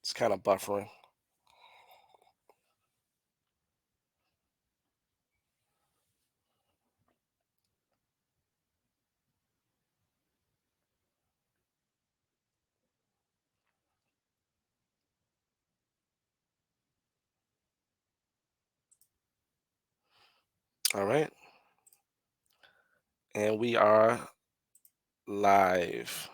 It's kind of buffering. All right. And we are live.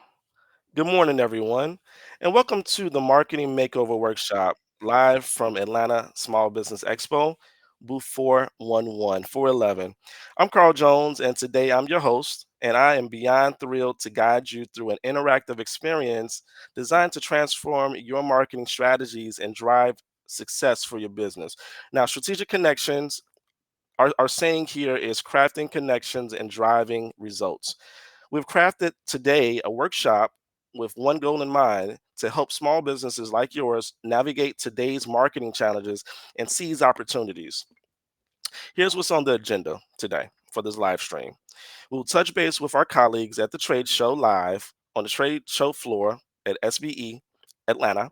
Good morning, everyone, and welcome to the Marketing Makeover Workshop live from Atlanta Small Business Expo, booth 411. I'm Carl Jones, and today I'm your host, and I am beyond thrilled to guide you through an interactive experience designed to transform your marketing strategies and drive success for your business. Now, strategic connections. Our saying here is crafting connections and driving results. We've crafted today a workshop with one goal in mind to help small businesses like yours navigate today's marketing challenges and seize opportunities. Here's what's on the agenda today for this live stream. We'll touch base with our colleagues at the trade show live on the trade show floor at SBE Atlanta.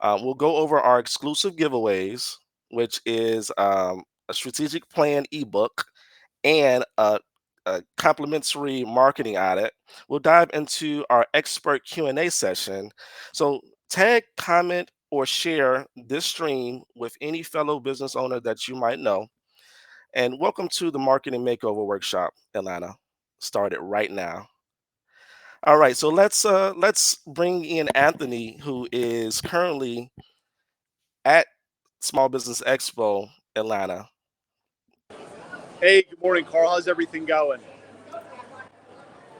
We'll go over our exclusive giveaways, which is a strategic plan ebook and a complimentary marketing audit. We'll dive into our expert Q&A session. So tag, comment, or share this stream with any fellow business owner that you might know. And welcome to the Marketing Makeover Workshop, Atlanta. Started right now. All right, so let's bring in Anthony, who is currently at Small Business Expo, Atlanta. Hey, good morning, Carl. How's everything going?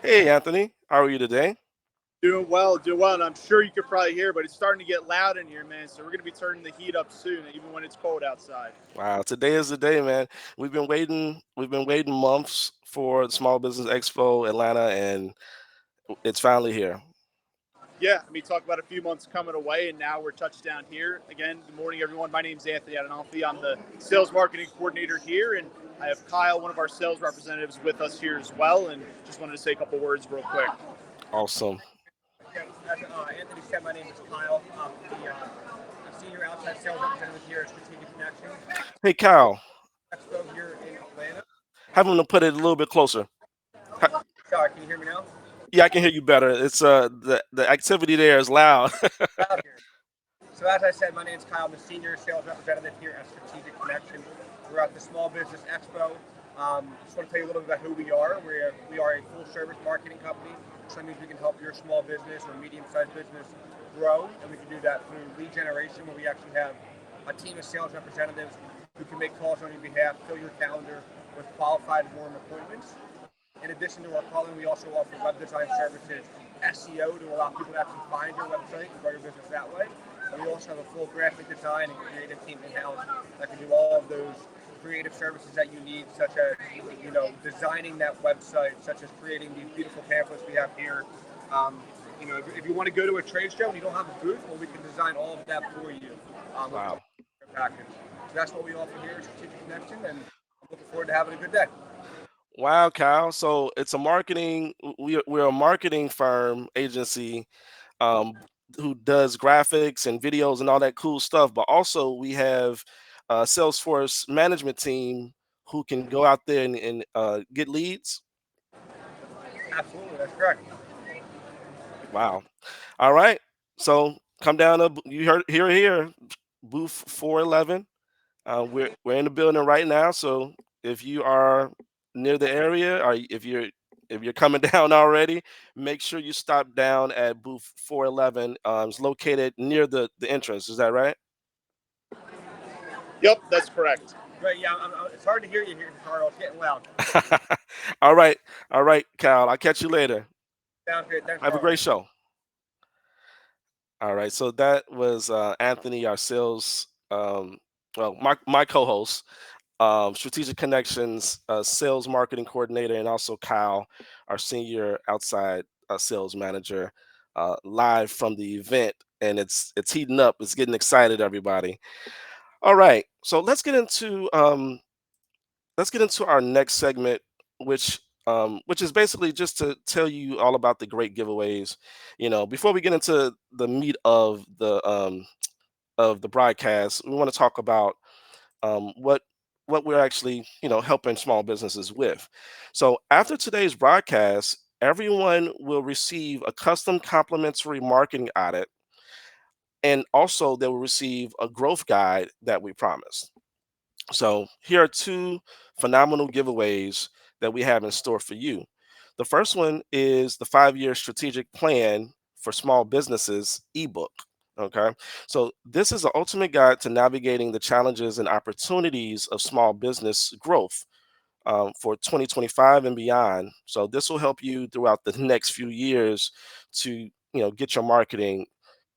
Hey, Anthony, how are you today? Doing well, and I'm sure you could probably hear, but it's starting to get loud in here, man. So we're going to be turning the heat up soon, even when it's cold outside. Wow, today is the day, man. We've been waiting months for the Small Business Expo Atlanta, and it's finally here. Yeah, I mean, talk about a few months coming away, and now we're touched down here. Again, good morning, everyone. My name's Anthony Adenolfi. I'm the sales marketing coordinator here, and I have Kyle, one of our sales representatives, with us here as well. And just wanted to say a couple words real quick. Awesome. Yeah, as Anthony said, my name is Kyle. I'm the senior outside sales representative here at Strategic Connection Hey, Kyle, Expo here in Atlanta. have them to put it a little bit closer. Ha- Sorry, can you hear me now? Yeah, I can hear you better. It's the activity there is loud. Loud here. So as I said, my name is Kyle. I'm the senior sales representative here at Strategic Connection. We're at the Small Business Expo. Just want to tell you a little bit about who we are. We are a full service marketing company. So that means we can help your small business or medium-sized business grow, and we can do that through lead generation, where we actually have a team of sales representatives who can make calls on your behalf, fill your calendar with qualified warm appointments. In addition to our calling, we also offer web design services, SEO to allow people to actually find your website and grow your business that way. And we also have a full graphic design and creative team in-house that can do all of those creative services that you need, such as designing that website, such as creating these beautiful pamphlets we have here. If you want to go to a trade show and you don't have a booth, well, we can design all of that for you. With Wow. a package. So that's what we offer here at Strategic Connection, and I'm looking forward to having a good day. Wow, Kyle. So it's a we're a marketing firm agency um, who does graphics and videos and all that cool stuff. But also we have a Salesforce management team who can go out there and get leads. Absolutely, that's correct. Wow. All right. So come down to you heard here, booth 411. We're in the building right now. So if you are near the area, or if you're coming down already, make sure you stop down at booth 411. It's located near the entrance. Is that right? Yep, that's correct. Right, yeah, it's hard to hear you here, Carl. It's getting loud. All right. All right, Cal. I'll catch you later. Sounds good. Thanks, Have a Carl. great show. All right. So that was Anthony, our sales, my co-host, Strategic Connections sales marketing coordinator, and also Kyle, our senior outside sales manager, live from the event. And it's heating up. It's getting excited, everybody. All right. So let's get into our next segment, which which is basically just to tell you all about the great giveaways. Before we get into the meat of the broadcast, we want to talk about what we're actually helping small businesses with. So after today's broadcast, everyone will receive a custom complimentary marketing audit, and also they will receive a growth guide that we promised. So here are two phenomenal giveaways that we have in store for you. The first one is the 5-year strategic plan for small businesses ebook. Okay. So this is the ultimate guide to navigating the challenges and opportunities of small business growth for 2025 and beyond. So this will help you throughout the next few years to get your marketing,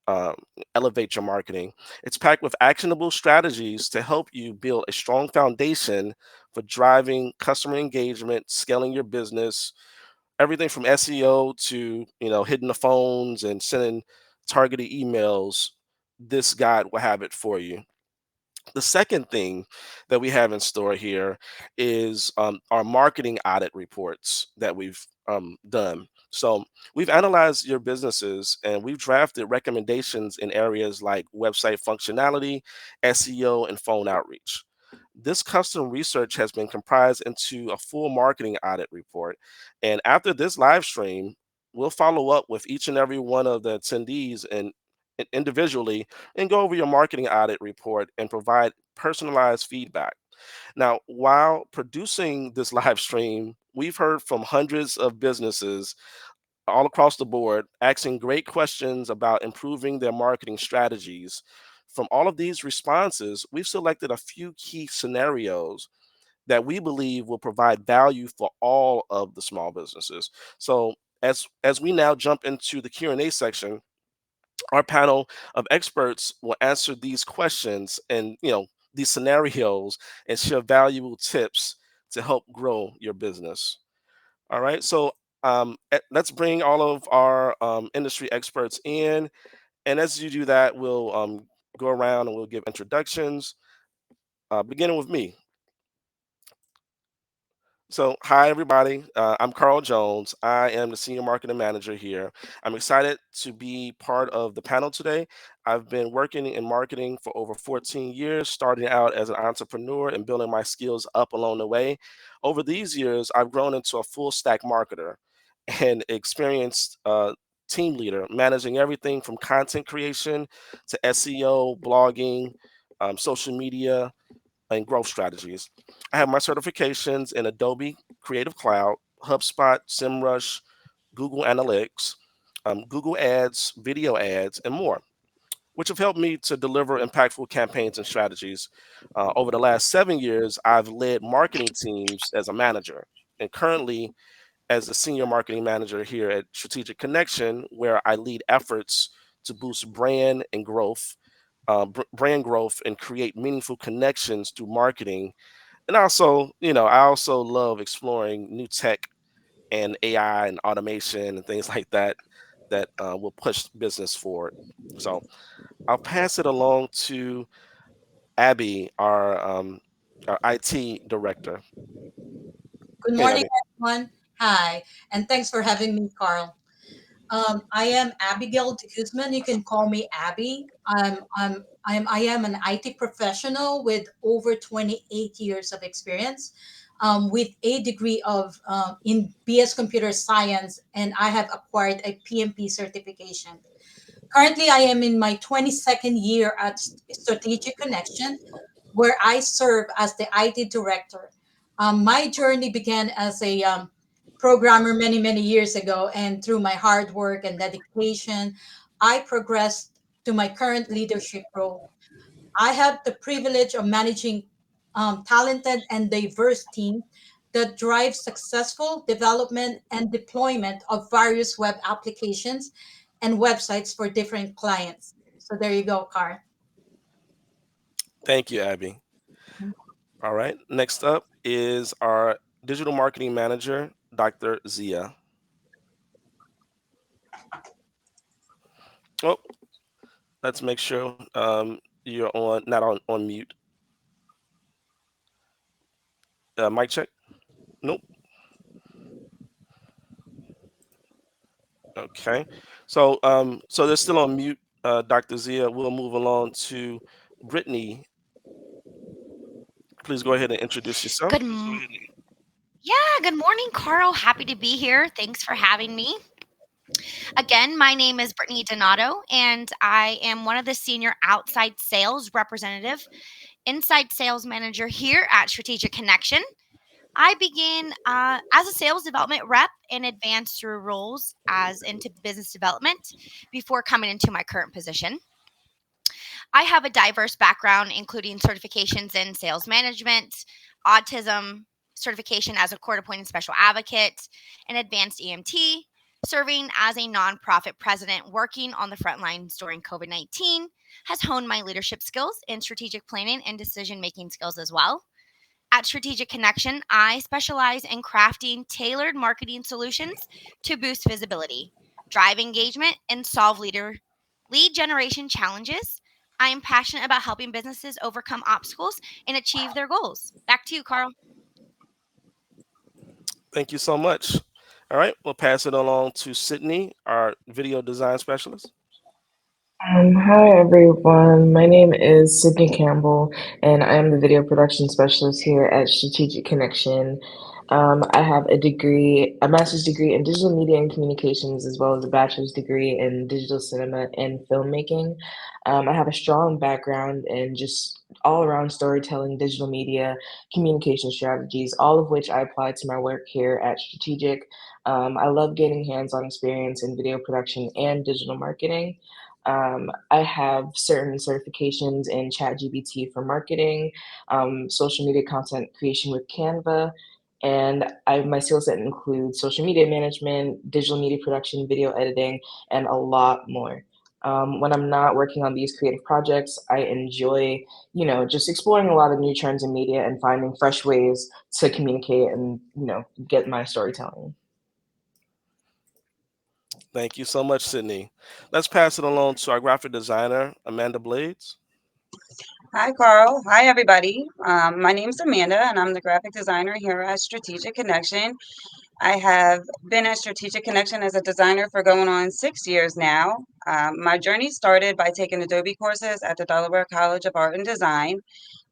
um, elevate your marketing. It's packed with actionable strategies to help you build a strong foundation for driving customer engagement, scaling your business, everything from SEO to hitting the phones and sending targeted emails. This guide will have it for you. The second thing that we have in store here is our marketing audit reports that we've done. So we've analyzed your businesses and we've drafted recommendations in areas like website functionality, SEO, and phone outreach. This custom research has been comprised into a full marketing audit report. And after this live stream, we'll follow up with each and every one of the attendees and individually and go over your marketing audit report and provide personalized feedback. Now, while producing this live stream, we've heard from hundreds of businesses all across the board asking great questions about improving their marketing strategies. From all of these responses, we've selected a few key scenarios that we believe will provide value for all of the small businesses. So, as we now jump into the Q&A section, our panel of experts will answer these questions and these scenarios and share valuable tips to help grow your business. All right, so let's bring all of our industry experts in, and as you do that, we'll go around and we'll give introductions, beginning with me. So, hi everybody. I'm Carl Jones. I am the senior marketing manager here. I'm excited to be part of the panel today. I've been working in marketing for over 14 years, starting out as an entrepreneur and building my skills up along the way. Over these years, I've grown into a full stack marketer and experienced team leader, managing everything from content creation to SEO, blogging, social media, and growth strategies. I have my certifications in Adobe Creative Cloud, HubSpot, SEMrush, Google Analytics, Google Ads, video ads, and more, which have helped me to deliver impactful campaigns and strategies. Over the last 7 years, I've led marketing teams as a manager, and currently as a senior marketing manager here at Strategic Connection, where I lead efforts to boost brand growth, and create meaningful connections through marketing. And also, I also love exploring new tech and AI and automation and things like that that will push business forward. So I'll pass it along to Abby, our IT director. Good Hey, morning, Abby. everyone. Hi, and thanks for having me, Carl. I am Abigail de Guzman. You can call me Abby. I am an IT professional with over 28 years of experience, with a degree of in BS Computer Science, and I have acquired a PMP certification. Currently, I am in my 22nd year at Strategic Connection, where I serve as the IT director. My journey began as a programmer many, many years ago, and through my hard work and dedication, I progressed to my current leadership role. I have the privilege of managing talented and diverse teams that drive successful development and deployment of various web applications and websites for different clients. So there you go, Car. Thank you, Abby. All right. Next up is our digital marketing manager, Dr. Zia. Oh, let's make sure you're not on mute. Mic check. Nope. Okay. So they're still on mute, Dr. Zia. We'll move along to Brittany. Please go ahead and introduce Good, yourself. yeah, good morning, Carl. Happy to be here. Thanks for having me. Again, my name is Brittany Donato, and I am one of the senior outside sales representative, inside sales manager here at Strategic Connection. I began as a sales development rep and advanced through roles as into business development before coming into my current position. I have a diverse background, including certifications in sales management, autism, certification as a court appointed special advocate, and advanced EMT, serving as a nonprofit president working on the front lines during COVID 19, has honed my leadership skills in strategic planning and decision making skills as well. At Strategic Connection, I specialize in crafting tailored marketing solutions to boost visibility, drive engagement, and solve lead generation challenges. I am passionate about helping businesses overcome obstacles and achieve their goals. Back to you, Carl. Thank you so much. All right, we'll pass it along to Sydney, our video design specialist. Hi everyone. My name is Sydney Campbell, and I am the video production specialist here at Strategic Connection. I have a master's degree in digital media and communications, as well as a bachelor's degree in digital cinema and filmmaking. I have a strong background in just all around storytelling, digital media, communication strategies, all of which I apply to my work here at Strategic. I love gaining hands on experience in video production and digital marketing. I have certain certifications in ChatGPT for marketing, social media content creation with Canva, and my skill set includes social media management, digital media production, video editing, and a lot more. When I'm not working on these creative projects, I enjoy, just exploring a lot of new trends in media and finding fresh ways to communicate and, get my storytelling. Thank you so much, Sydney. Let's pass it along to our graphic designer, Amanda Blades. Hi, Carl. Hi, everybody. My name is Amanda, and I'm the graphic designer here at Strategic Connection. I have been at Strategic Connection as a designer for going on 6 years now. My journey started by taking Adobe courses at the Delaware College of Art and Design.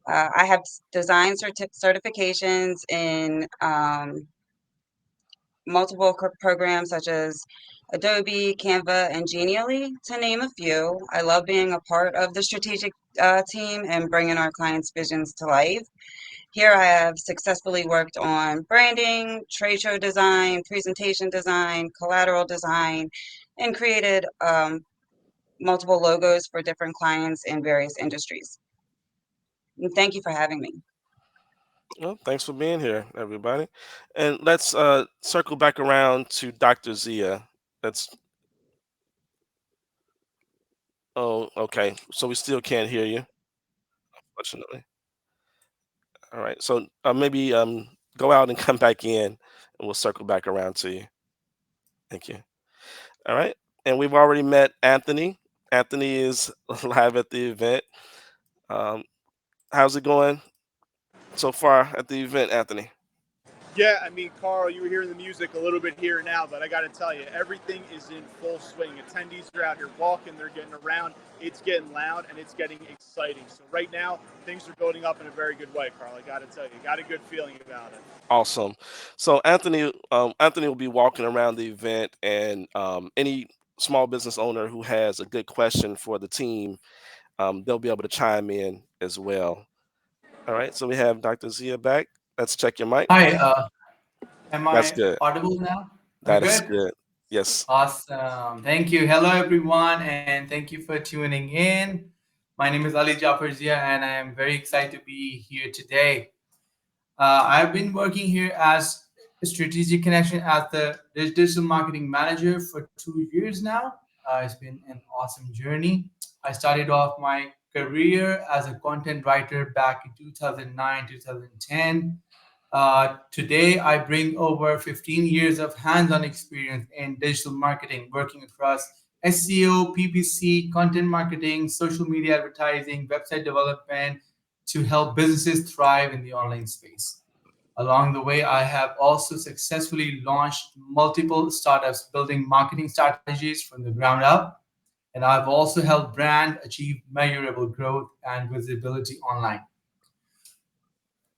I have design certifications in multiple programs such as Adobe, Canva, and Genially, to name a few. I love being a part of the strategic team and bringing our clients' visions to life. Here I have successfully worked on branding, trade show design, presentation design, collateral design, and created multiple logos for different clients in various industries. And thank you for having me. Well, thanks for being here, everybody. And let's circle back around to Dr. Zia. That's Oh, okay. So we still can't hear you, unfortunately. All right. So maybe go out and come back in, and we'll circle back around to you. Thank you. All right. And we've already met Anthony. Anthony is live at the event. Um, how's it going so far at the event, Anthony? Yeah, I mean, Carl, you were hearing the music a little bit here now, but I got to tell you, everything is in full swing. Attendees are out here walking, they're getting around, it's getting loud, and it's getting exciting. So right now, things are building up in a very good way, Carl. I got to tell you, got a good feeling about it. Awesome. So Anthony will be walking around the event, and any small business owner who has a good question for the team, they'll be able to chime in as well. All right. So we have Dr. Zia back. Let's check your mic. Hi, am That's I good. audible now? We're That is good? good. Yes. Awesome. Thank you. Hello, everyone, and thank you for tuning in. My name is Ali Jafar Zia, and I am very excited to be here today. I've been working here as a strategic connection as the digital marketing manager for 2 years now. It's been an awesome journey. I started off my career as a content writer back in 2009, 2010. Today, I bring over 15 years of hands on experience in digital marketing, working across SEO, PPC, content marketing, social media advertising, website development to help businesses thrive in the online space. Along the way, I have also successfully launched multiple startups building marketing strategies from the ground up. And I've also helped brand achieve measurable growth and visibility online.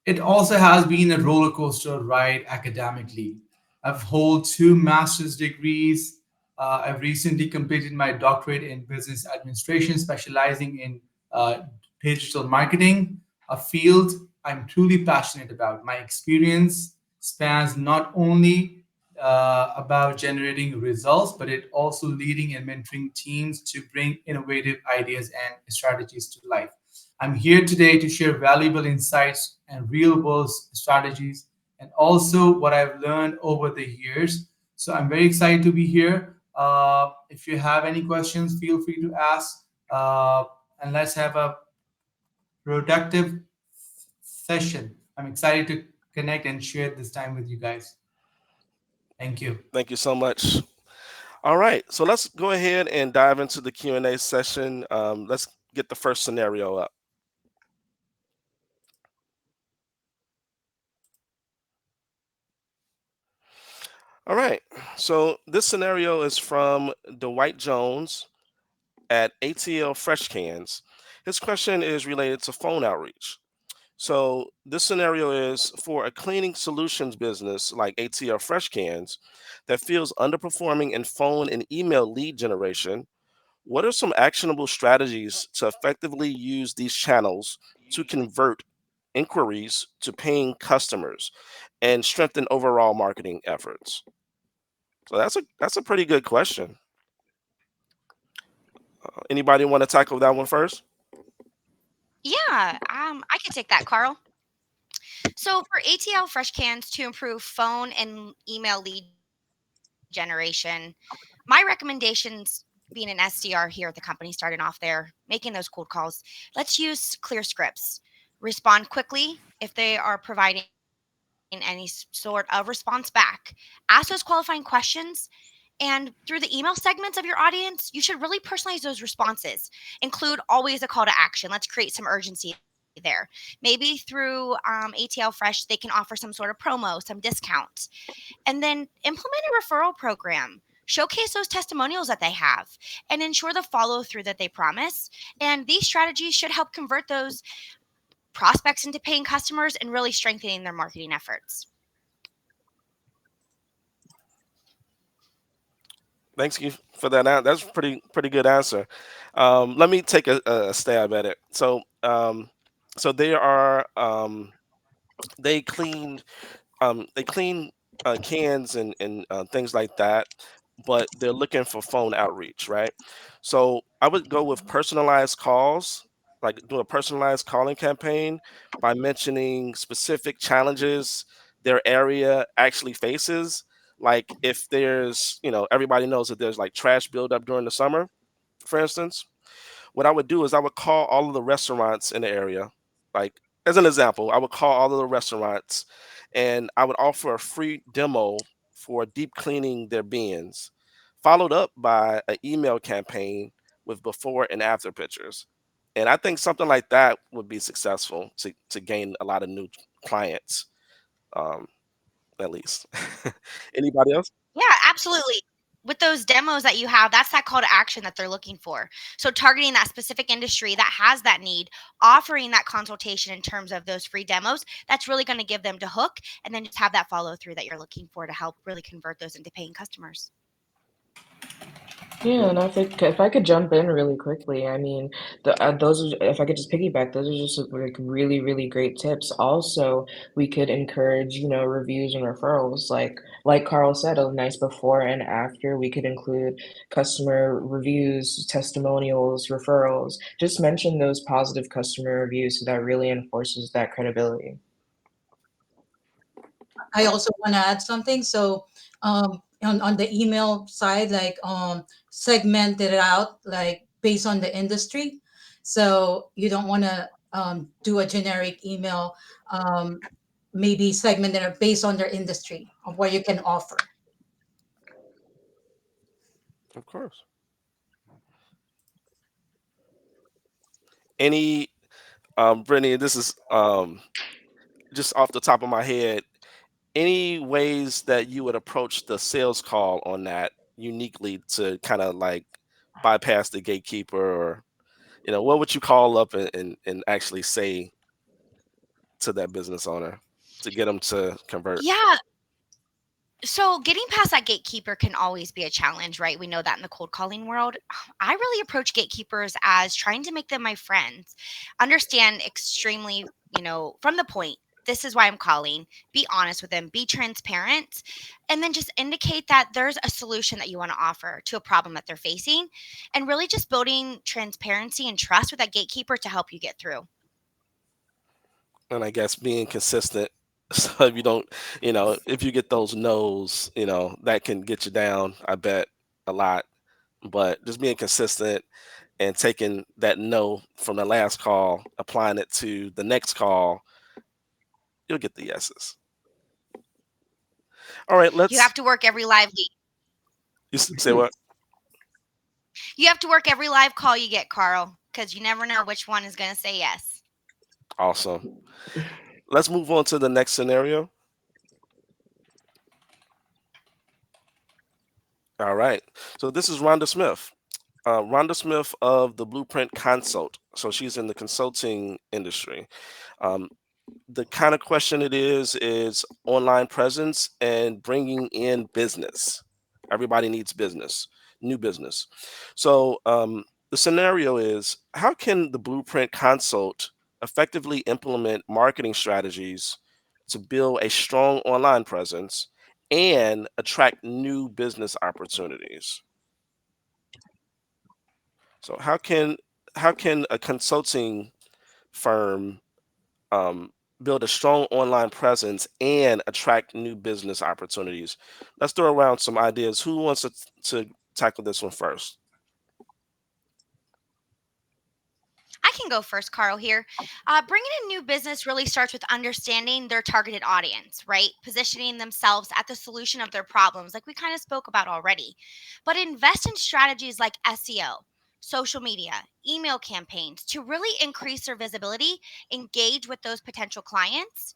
It also has been a roller coaster ride academically. I've held two master's degrees. I've recently completed my doctorate in business administration, specializing in uh, digital marketing, a field I'm truly passionate about. My experience spans not only about generating results, but it also leading and mentoring teams to bring innovative ideas and strategies to life. I'm here today to share valuable insights and real world strategies and also what I've learned over the years. So I'm very excited to be here. If you have any questions, feel free to ask. And let's have a productive session. I'm excited to connect and share this time with you guys. Thank you. Thank you so much. All right, so let's go ahead and dive into the Q&A session. Let's get the first scenario up. All right, so this scenario is from Dwight Jones at ATL Fresh Cans. His question is related to phone outreach. So this scenario is for a cleaning solutions business like ATL Fresh Cans that feels underperforming in phone and email lead generation. What are some actionable strategies to effectively use these channels to convert inquiries to paying customers and strengthen overall marketing efforts? So that's a pretty good question. Anybody want to tackle that one first? Yeah, I can take that, Carl. So for ATL Fresh Cans to improve phone and email lead generation, my recommendations being an SDR here at the company, starting off there, making those cold calls, let's use clear scripts. Respond quickly if they are providing any sort of response back. Ask those qualifying questions. And through the email segments of your audience, you should really personalize those responses. Include always a call to action. Let's create some urgency there. Maybe through ATL Fresh, they can offer some sort of promo, some discount. And then implement a referral program. Showcase those testimonials that they have and ensure the follow through that they promise. And these strategies should help convert those prospects into paying customers and really strengthening their marketing efforts. Thanks you for that. That's pretty good answer. Let me take a stab at it. So they are they clean they clean cans and things like that, but they're looking for phone outreach, right? So I would go with personalized calls, like do a personalized calling campaign by mentioning specific challenges their area actually faces. Like if there's, everybody knows that there's like trash buildup during the summer, for instance. What I would do is I would call all of the restaurants in the area. Like as an example, I would call all of the restaurants and I would offer a free demo for deep cleaning their bins, followed up by an email campaign with before and after pictures. And I think something like that would be successful to gain a lot of new clients, um, at least. Anybody else? Yeah, absolutely. With those demos that you have, that's that call to action that they're looking for. So targeting that specific industry that has that need, offering that consultation in terms of those free demos, that's really going to give them to hook and then just have that follow through that you're looking for to help really convert those into paying customers. Yeah, and I think if I could jump in really quickly, I mean, those are, if I could just piggyback, those are just like really, really great tips. Also, we could encourage, reviews and referrals. Like Carl said, a nice before and after. We could include customer reviews, testimonials, referrals. Just mention those positive customer reviews so that really enforces that credibility. I also want to add something. So, on the email side, like segment it out like based on the industry. So you don't want to do a generic email. Um, Maybe segment it based on their industry of what you can offer. Of course. Any Brittany, this is just off the top of my head. any ways that you would approach the sales call on that uniquely to kind of like bypass the gatekeeper, or what would you call up and actually say to that business owner to get them to convert? Yeah. So getting past that gatekeeper can always be a challenge, right? We know that in the cold calling world. I really approach gatekeepers as trying to make them my friends. Understand extremely, from the point. This is why I'm calling. Be honest with them, be transparent, and then just indicate that there's a solution that you want to offer to a problem that they're facing, and really just building transparency and trust with that gatekeeper to help you get through. And I guess being consistent. So if you don't, if you get those no's, that can get you down, I bet, a lot. But just being consistent and taking that no from the last call, applying it to the next call, you'll get the yeses. All right, You have let's. to work every live lead. Say what? You have to work every live call you get, Carl, because you never know which one is going to say yes. Awesome. Let's move on to the next scenario. All right. So this is Rhonda Smith. Rhonda Smith of the Blueprint Consult. So she's in the consulting industry. Um, the kind of question it is online presence and bringing in business. Everybody needs business, new business. So the scenario is, how can the Blueprint Consult effectively implement marketing strategies to build a strong online presence and attract new business opportunities? So how can a consulting firm um, build a strong online presence and attract new business opportunities? Let's throw around some ideas. Who wants to tackle this one first? I can go first, Carl, here. Bringing in new business really starts with understanding their targeted audience, right? Positioning themselves at the solution of their problems, like we kind of spoke about already. But invest in strategies like SEO, social media, email campaigns to really increase their visibility, engage with those potential clients.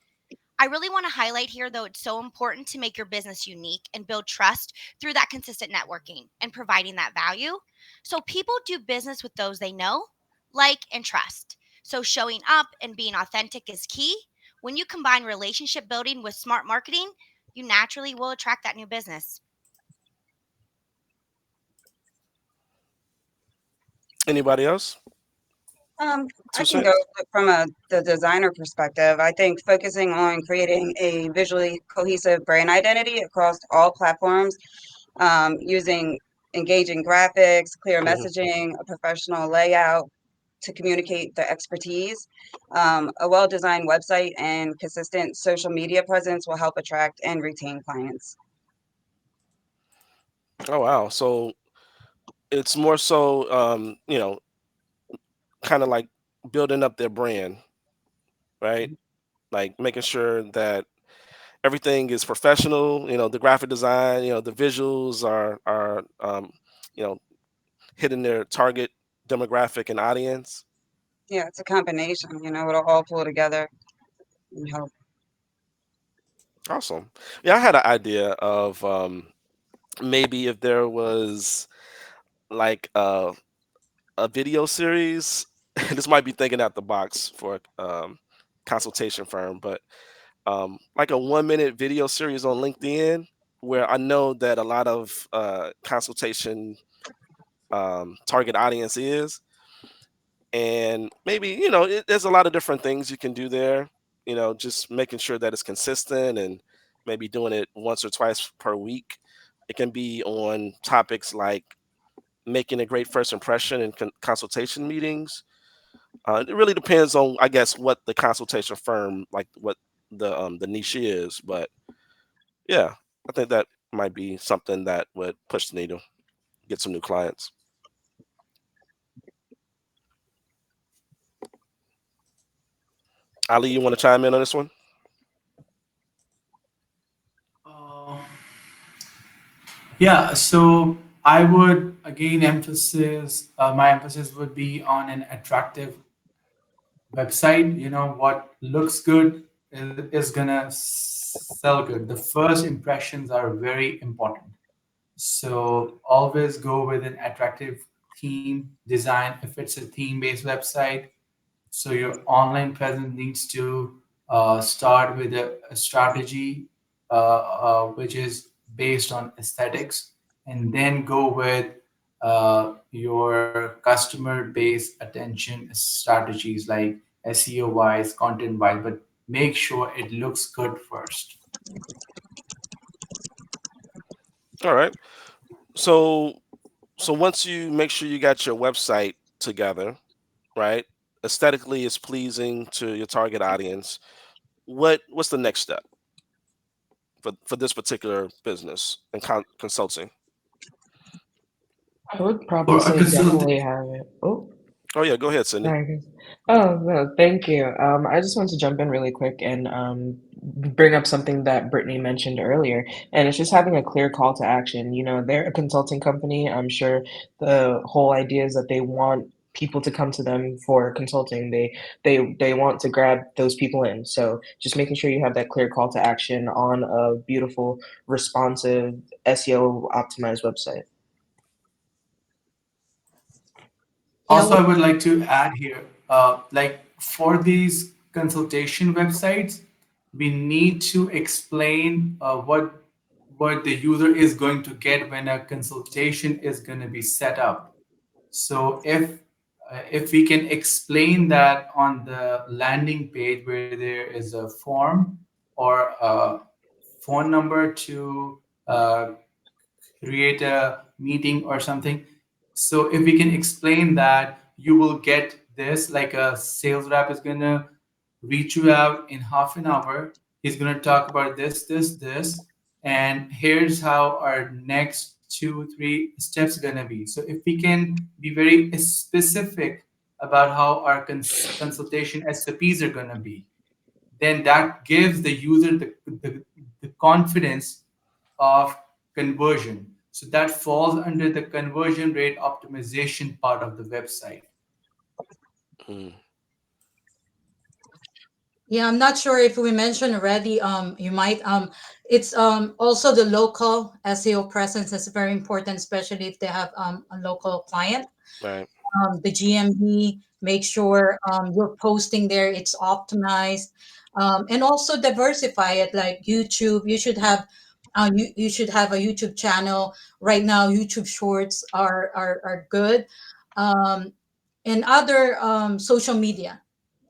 I really want to highlight here, though, it's so important to make your business unique and build trust through that consistent networking and providing that value. So people do business with those they know, like, and trust. So showing up and being authentic is key. When you combine relationship building with smart marketing, you naturally will attract that new business. Anybody else? I Two can go cents. from the designer perspective. I think focusing on creating a visually cohesive brand identity across all platforms, using engaging graphics, clear Mhm. messaging, a professional layout to communicate the expertise. A well-designed website and consistent social media presence will help attract and retain clients. Oh wow. So it's more so kind of like building up their brand, right? Like making sure that everything is professional. The graphic design, the visuals are you know hitting their target demographic and audience. Yeah, it's a combination, it'll all pull together and help. Awesome. Yeah, I had an idea of maybe if there was like a video series. This might be thinking out the box for a consultation firm, but like a 1 minute video series on LinkedIn, where I know that a lot of consultation target audience is. And maybe there's a lot of different things you can do there. Just making sure that it's consistent, and maybe doing it once or twice per week. It can be on topics like making a great first impression in consultation meetings. It really depends on, I guess, what the consultation firm, like what the niche is. But yeah, I think that might be something that would push the needle, get some new clients. Ali, you want to chime in on this one? Uh, yeah, so I would again emphasis, my emphasis would be on an attractive website. What looks good is gonna sell good, the first impressions are very important. So always go with an attractive theme design if it's a theme-based website. So your online presence needs to start with a strategy which is based on aesthetics, and then go with your customer base attention strategies like SEO wise, content wise, but make sure it looks good first. All right. So once you make sure you got your website together, right? Aesthetically is pleasing to your target audience. What's the next step for this particular business and consulting? I would probably For a say consultant, definitely have it. Oh, Oh yeah, go ahead, Cindy. sorry. Oh, no, thank you. I just want to jump in really quick and bring up something that Brittany mentioned earlier, and it's just having a clear call to action. You know, they're a consulting company. I'm sure the whole idea is that they want people to come to them for consulting. They want to grab those people in. So just making sure you have that clear call to action on a beautiful, responsive, SEO optimized website. Yeah, also, I would like to add here, like for these consultation websites, we need to explain what the user is going to get when a consultation is going to be set up. So if we can explain that on the landing page where there is a form or a phone number to uh, create a meeting or something. So if we can explain that you will get this, like a sales rep is gonna reach you out in half an hour. He's gonna talk about this, and here's how our next 2 3 steps gonna be. So if we can be very specific about how our consultation SOPs are gonna be, then that gives the user the confidence of conversion. So that falls under the conversion rate optimization part of the website. Mm, yeah, I'm not sure if we mentioned already. You might it's also the local SEO presence is very important, especially if they have a local client. right. The GMB, make sure you're posting there, it's optimized, and also diversify it. Like YouTube, you should have a YouTube channel. Right now, YouTube Shorts are good, um, and other social media.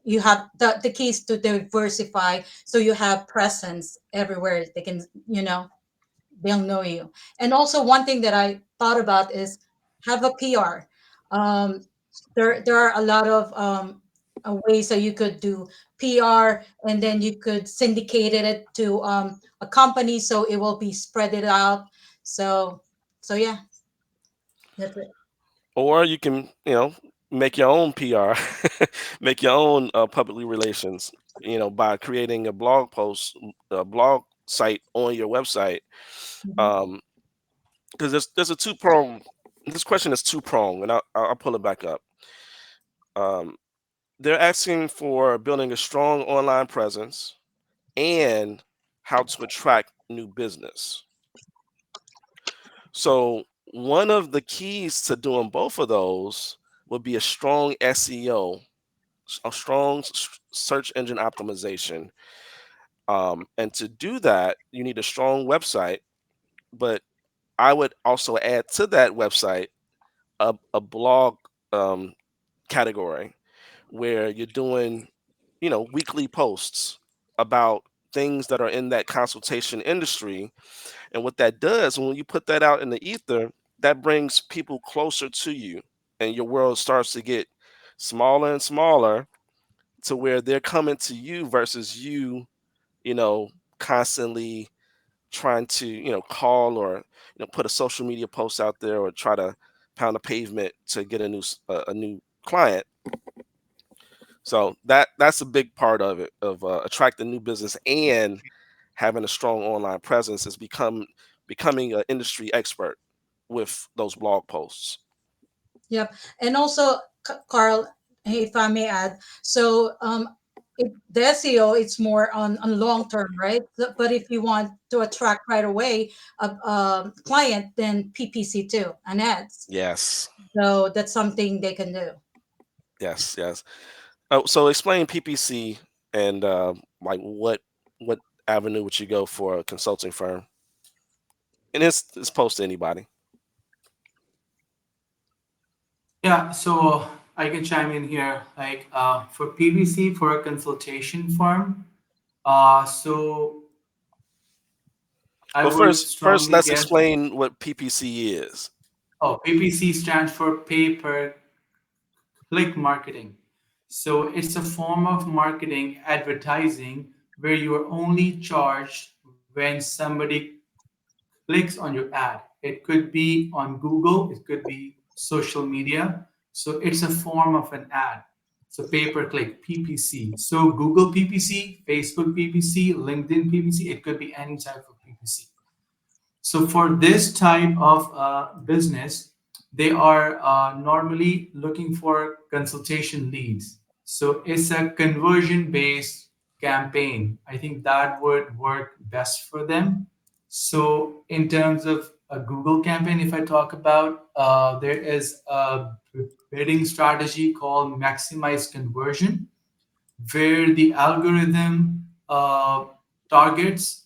You have the key is to diversify, so you have presence everywhere. They can, they'll know you. And also one thing that I thought about is have a PR. There are a lot of ways that you could do PR, and then you could syndicate it to a company, so it will be spread it out. So yeah, that's it. Or you can, make your own PR, make your own publicly relations, by creating a blog post, a blog site on your website. Mhm. Um, because there's a two prong. This question is two prong, and I'll pull it back up. Um, they're asking for building a strong online presence and how to attract new business. So one of the keys to doing both of those would be a strong SEO, a strong search engine optimization. And to do that, you need a strong website. But I would also add to that website a blog um, category where you're doing, weekly posts about things that are in that consultation industry. And what that does, when you put that out in the ether, that brings people closer to you, and your world starts to get smaller and smaller to where they're coming to you versus you, you know, constantly trying to, call or, put a social media post out there or try to pound the pavement to get a new client. So that's a big part of it, of attracting new business and having a strong online presence is becoming an industry expert with those blog posts. Yep. And also, Carl, if I may add, so the SEO, it's more on long term, right? But if you want to attract right away a client, then PPC too and ads. Yes, So that's something they can do. yes, yes. Oh, so explain PPC and like what avenue would you go for a consulting firm? And it's post to anybody. Yeah, so I can chime in here. Like for PVC, for a consultation firm, so I Well, would first strongly let's guess. explain what PPC is. Oh, PPC stands for pay per click marketing. So it's a form of marketing advertising where you are only charged when somebody clicks on your ad. It could be on Google, it could be social media. So it's a form of an ad. So pay per click, PPC. So Google PPC, Facebook PPC, LinkedIn PPC, it could be any type of PPC. So for this type of business, they are normally looking for consultation leads. So it's a conversion based campaign. I think that would work best for them. So in terms of a Google campaign, if I talk about, there is a bidding strategy called maximize conversion where the algorithm targets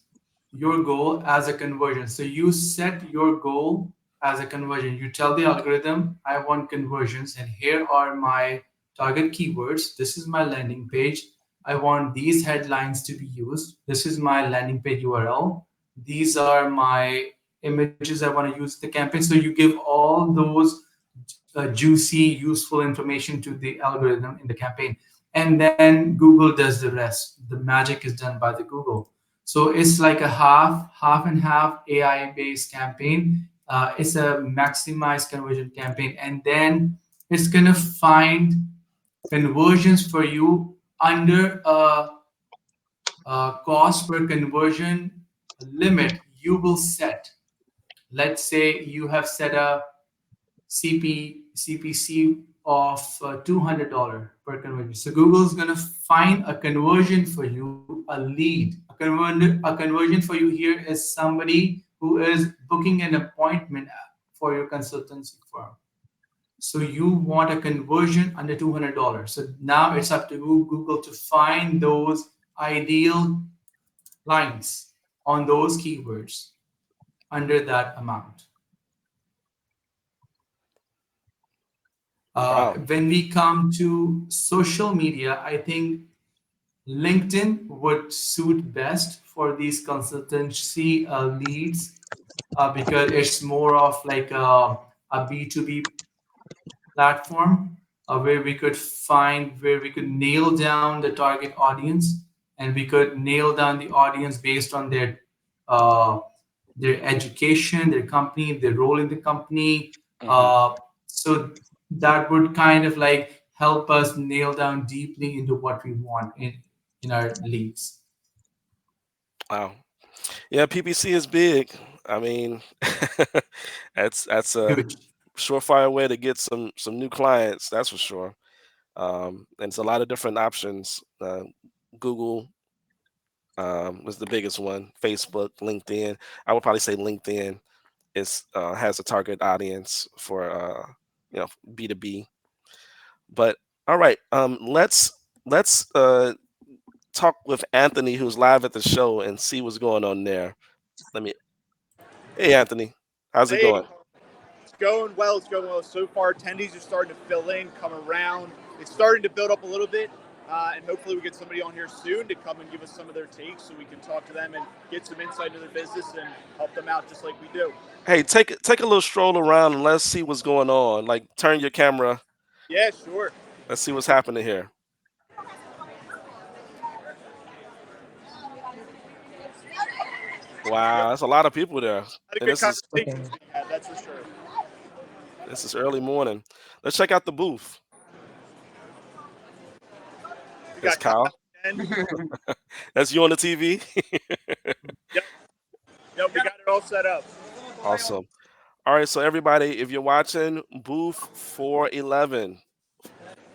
your goal as a conversion. So you set your goal as a conversion. You tell the algorithm, I want conversions, and here are my target keywords. This is my landing page. I want these headlines to be used. This is my landing page URL. These are my images I want to use in the campaign. So you give all those juicy, useful information to the algorithm in the campaign, and then Google does the rest. The magic is done by the Google. So it's like a half and half AI based campaign. It's a maximized conversion campaign, and then it's gonna find conversions for you under a cost per conversion limit you will set. Let's say you have set a CPC of $200 per conversion. So Google is going to find a conversion for you, a lead. A conversion for you here is somebody who is booking an appointment for your consultancy firm. So you want a conversion under $200. So now it's up to Google to find those ideal lines on those keywords under that amount. Wow. When we come to social media, I think LinkedIn would suit best for these consultancy leads because it's more of like a B2B platform where we could nail down the target audience, and we could nail down the audience based on uh, their education, their company, their role in the company. Hmm. So that would kind of like help us nail down deeply into what we want in our leads. Wow. Yeah, PPC is big. I mean, that's a Huge. surefire way to get some new clients. That's for sure. And it's a lot of different options. Google was the biggest one. Facebook, LinkedIn. I would probably say LinkedIn is has a target audience for B2B. But all right, let's talk with Anthony, who's live at the show, and see what's going on there. Let me. Hey, Anthony, how's it Hey, going? it's going well. It's going well so far. Attendees are starting to fill in, come around. It's starting to build up a little bit, and hopefully we get somebody on here soon to come and give us some of their takes, so we can talk to them and get some insight into their business and help them out just like we do. Hey, take a little stroll around and let's see what's going on. Like, turn your camera. Yeah, sure. Let's see what's happening here. We got Wow, that's a lot of people there, a lot of and good this is Okay. conversations we had, that's for sure. this is early morning. Let's check out the booth. We That's got Kyle Kyle. again. That's you on the TV. Yep, yep, we got it all set up. Awesome. All right, so everybody, if you're watching, booth 411,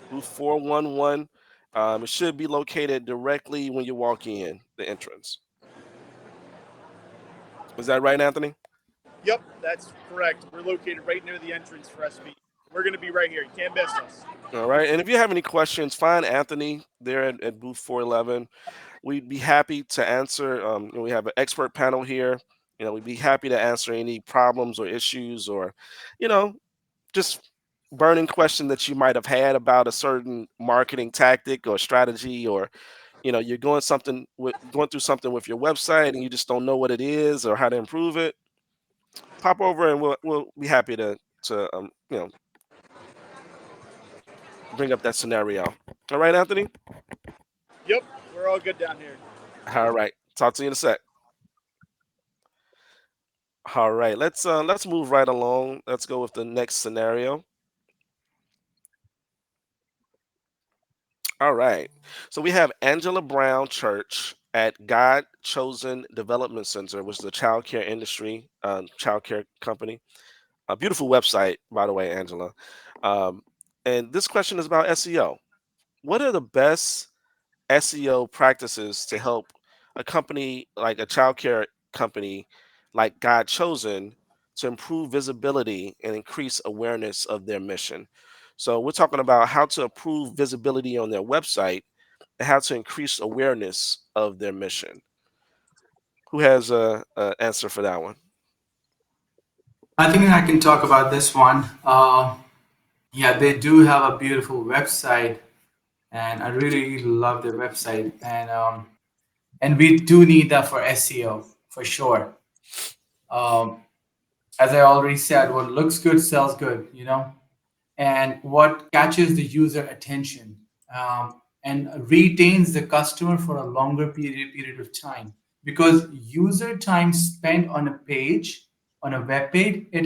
booth 411, It should be located directly when you walk in the entrance. Is that right, Anthony? Yep, that's correct. We're located right near the entrance for SBE. We're going to be right here. You can't miss us. All right. And if you have any questions, find Anthony there at booth 411. We'd be happy to answer. We have an expert panel here. We'd be happy to answer any problems or issues or, you know, just burning question that you might have had about a certain marketing tactic or strategy, or you're going through something with your website and you just don't know what it is or how to improve it. Pop over and we'll be happy to bring up that scenario. All right, Anthony. Yep, we're all good down here. All right, talk to you in a sec. All right, let's move right along. Let's go with the next scenario. All right. So we have Angela Brown Church at God Chosen Development Center, which is a child care industry, child care company. A beautiful website, by the way, Angela. Um, and this question is about SEO. What are the best SEO practices to help a company like a childcare company like God Chosen to improve visibility and increase awareness of their mission? So we're talking about how to improve visibility on their website and how to increase awareness of their mission. Who has a answer for that one? I think I can talk about this one. Yeah, they do have a beautiful website, and I really love their website. And we do need that for SEO for sure. Um, as I already said, what looks good sells good, and what catches the user attention, and retains the customer for a longer period of time, because user time spent on a page, on a web page, it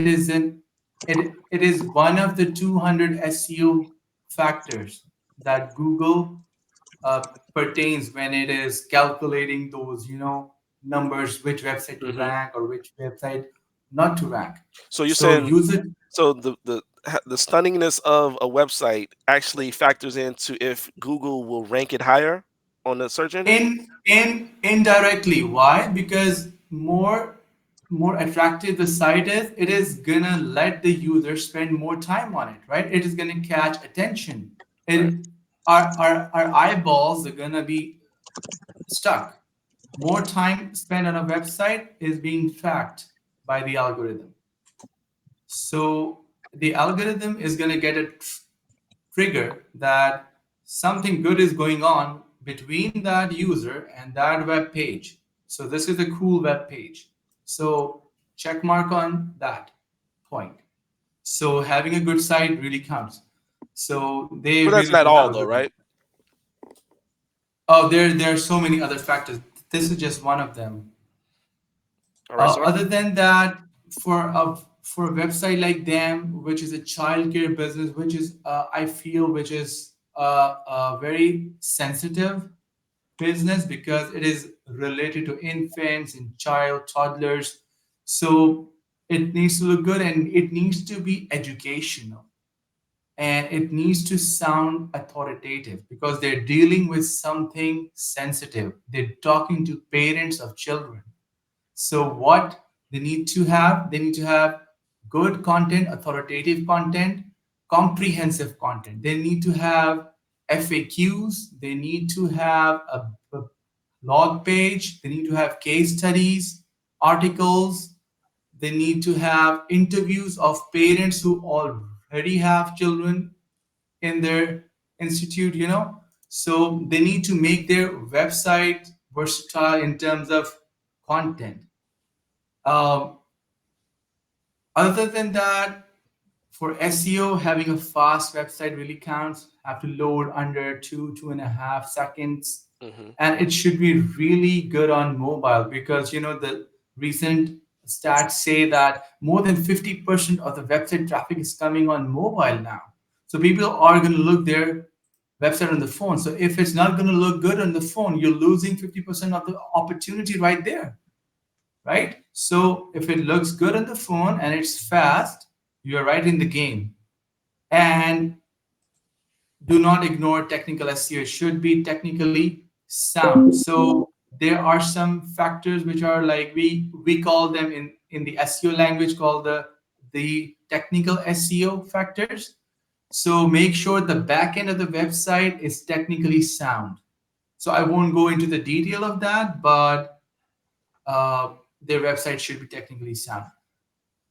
is one of the 200 SEO factors that Google pertains when it is calculating those, numbers, which website to Hmm. rank or which website not to rank. So you're So saying user so the stunningness of a website actually factors into if Google will rank it higher on the search engine. in indirectly, why? Because more attractive the site is, it is gonna let the user spend more time on it, right? It is gonna catch attention. Right. It our eyeballs are gonna be stuck. More time spent on a website is being tracked by the algorithm. So the algorithm is going to get a trigger that something good is going on between that user and that web page. So this is a cool web page. So check mark on that point. So having a good site really counts. So they But that's really not do have all a though, good. right? Oh, there are so many other factors. This is just one of them. All right, sir. Other than that, for a website like them, which is a childcare business, which is I feel which is a very sensitive business because it is related to infants and toddlers. So it needs to look good and it needs to be educational and it needs to sound authoritative because they're dealing with something sensitive. They're talking to parents of children. So what they need to have good content, authoritative content, comprehensive content. They need to have FAQs. They need to have a log page. They need to have case studies, articles. They need to have interviews of parents who already have children in their institute, So they need to make their website versatile in terms of content. Um, Other than that, for SEO, having a fast website really counts. Have to load under 2.5 seconds, Hmm. and it should be really good on mobile because the recent stats say that more than 50% of the website traffic is coming on mobile now. So people are going to look their website on the phone. So if it's not going to look good on the phone, you're losing 50% of the opportunity right there, right? So if it looks good on the phone and it's fast, you're right in the game. And do not ignore technical SEO. It should be technically sound. So there are some factors which are like we call them in the SEO language called the technical SEO factors. So make sure the back end of the website is technically sound. So I won't go into the detail of that, but uh, their website should be technically sound.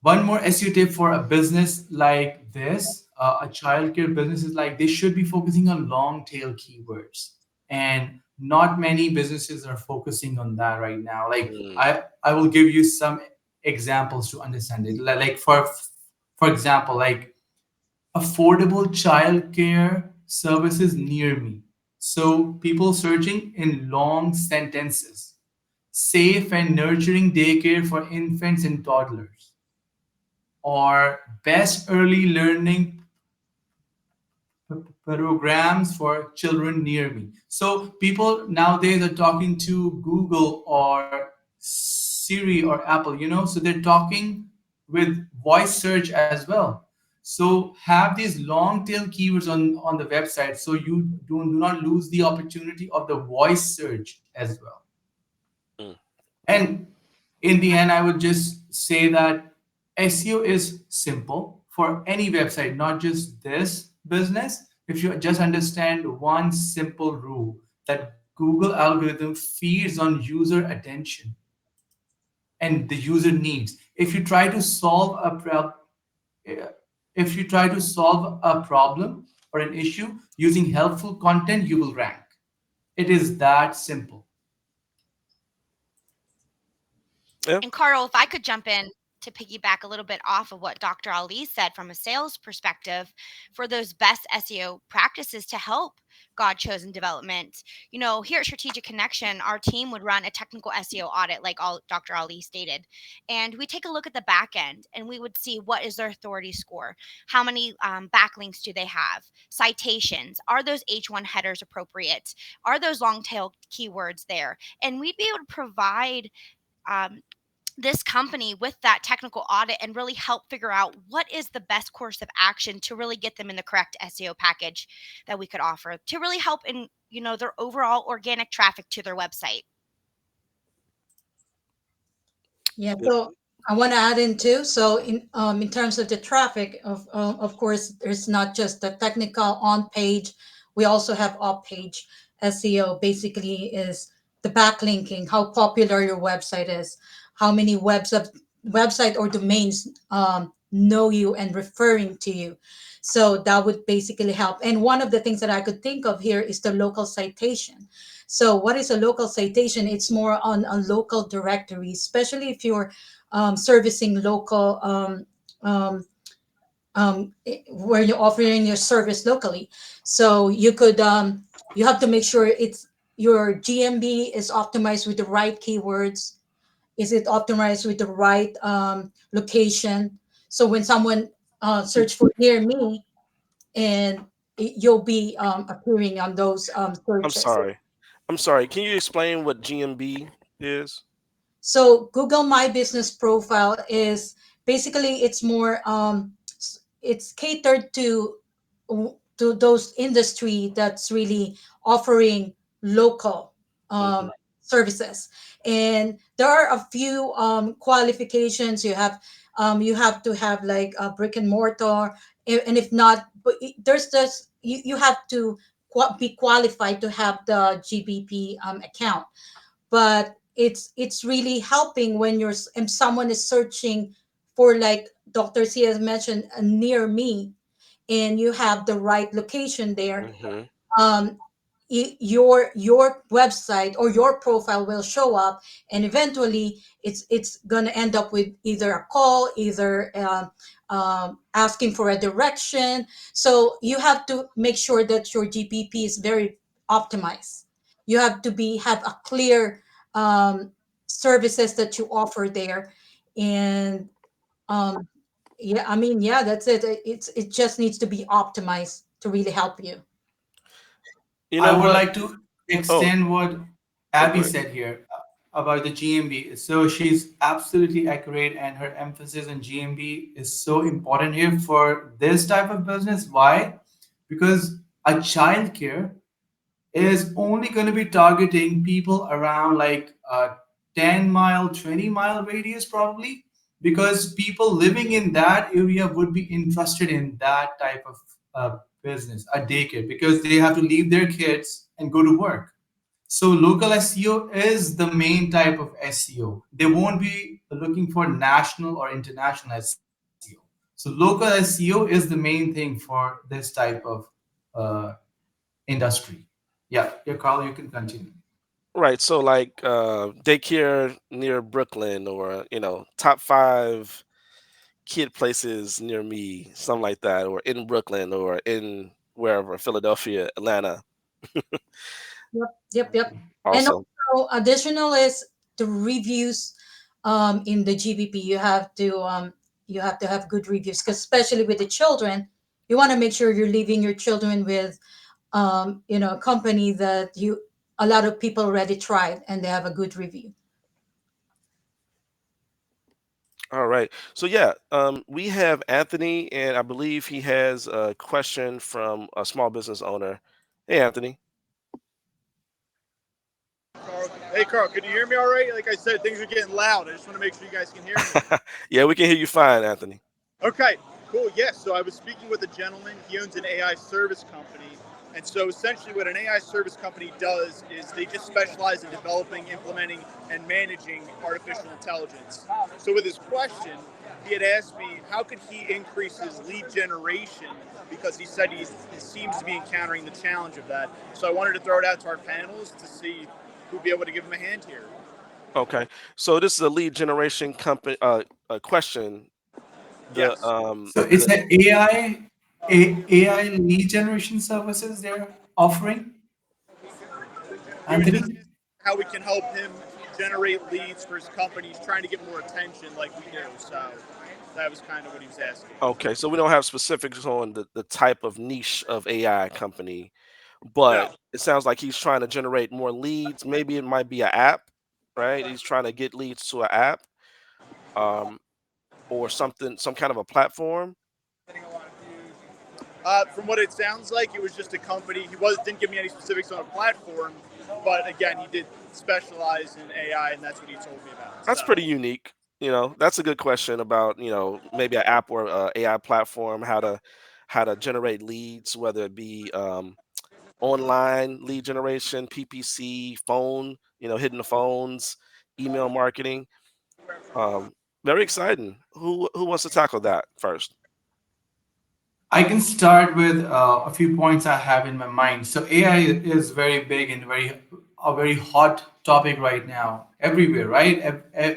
One more SEO tip for a business like this, a childcare business is like they should be focusing on long tail keywords, and not many businesses are focusing on that right now. Like Mm, I will give you some examples to understand it. Like for example, like affordable childcare services near me. So people searching in long sentences, safe and nurturing daycare for infants and toddlers, or best early learning programs for children near me. So people nowadays are talking to Google or Siri or Apple, so they're talking with voice search as well. So have these long tail keywords on the website so you do not lose the opportunity of the voice search as well. mm. And in the end, I would just say that SEO is simple for any website, not just this business. If you just understand one simple rule that Google algorithm feeds on user attention and the user needs. If you try to solve a problem or an issue using helpful content, you will rank. It is that simple. Yeah. And Carl, if I could jump in to piggyback a little bit off of what Dr. Ali said from a sales perspective, for those best SEO practices to help God chosen development, here at Strategic Connection, our team would run a technical SEO audit, like all Dr. Ali stated. And we take a look at the back end and we would see what is their authority score? How many backlinks do they have? Citations. Are those H1 headers appropriate? Are those long tail keywords there? And we'd be able to provide um, this company with that technical audit and really help figure out what is the best course of action to really get them in the correct SEO package that we could offer to really help in their overall organic traffic to their website. Yeah, Yeah. so I want to add in too. So in terms of the traffic, of course, there's not just the technical on page. We also have off page SEO. Basically, is the backlinking, how popular your website is, how many website or domains know you and referring to you. So that would basically help. And one of the things that I could think of here is the local citation. So, what is a local citation? It's more on a local directory, especially if you're servicing local, where you're offering your service locally. So, you have to make sure your GMB is optimized with the right keywords. Is it optimized with the right location? So, when someone search for near me, and you'll be appearing on those I'm searches. sorry. I'm sorry. Can you explain what GMB is? So Google My Business Profile is basically it's more it's catered to those industry that's really offering local Hmm. services, and there are a few qualifications you have to have like a brick and mortar, and if not, but there's just you have to be qualified to have the GBP account, but it's really helping when and someone is searching for, like Dr. C has mentioned, near me, and you have the right location there. Hmm. um, your website or your profile will show up, and eventually it's gonna end up with either a call, either asking for a direction. So you have to make sure that your GPP is very optimized. You have to have a clear um, services that you offer there, and um, yeah, I mean, yeah, that's it. It just needs to be optimized to really help you. You I know would what? like to Oh, extend what oh, go Abby ahead. said here about the GMB. So she's absolutely accurate, and her emphasis on GMB is so important here for this type of business. Why? Because a childcare is only going to be targeting people around like a 10 mile, 20-mile radius, probably, because people living in that area would be interested in that type of business, a daycare, because they have to leave their kids and go to work. So local SEO is the main type of SEO. They won't be looking for national or international SEO. So local SEO is the main thing for this type of uh, industry. Yeah, yeah, Carl, you can continue. Right. So like daycare near Brooklyn, or top five kid places near me, something like that, or in Brooklyn, or in wherever, Philadelphia, Atlanta. Yep, yep, yep. And Also. also, additional is the reviews in the GBP. You have to have good reviews, 'cause especially with the children, you want to make sure you're leaving your children with a company that you a lot of people already tried and they have a good review. All right. So yeah, we have Anthony, and I believe he has a question from a small business owner. Hey, Anthony. Carl. Hey, Carl, can you hear me all right? Like I said, things are getting loud. I just want to make sure you guys can hear me. Yeah, we can hear you fine, Anthony. Okay, cool. Yes, so I was speaking with a gentleman. He owns an AI service company. And so essentially, what an AI service company does is they just specialize in developing, implementing, and managing artificial intelligence. So, with his question, he had asked me how could he increase his lead generation because he said he seems to be encountering the challenge of that. So, I wanted to throw it out to our panelists to see who'd be able to give him a hand here. Okay. So this is a lead generation company a question. The Yes. So it's an AI lead generation services they're offering, He was just Anthony. how we can help him generate leads for his company. He's trying to get more attention like we do. So that was kind of what he was asking. Okay, so we don't have specifics on the type of niche of AI company, but No. it sounds like he's trying to generate more leads. Maybe it might be an app, right? He's trying to get leads to an app, um, or something, some kind of a platform. From what it sounds like, it was just a company. He didn't give me any specifics on a platform, but again, he did specialize in AI, and that's what he told me about. That's So pretty unique. That's a good question about, maybe an app or a AI platform, how to generate leads, whether it be online lead generation, PPC, phone, hitting the phones, email marketing. Um, Very exciting. Who wants to tackle that first? I can start with a few points I have in my mind. So AI is very big and very hot topic right now everywhere, right?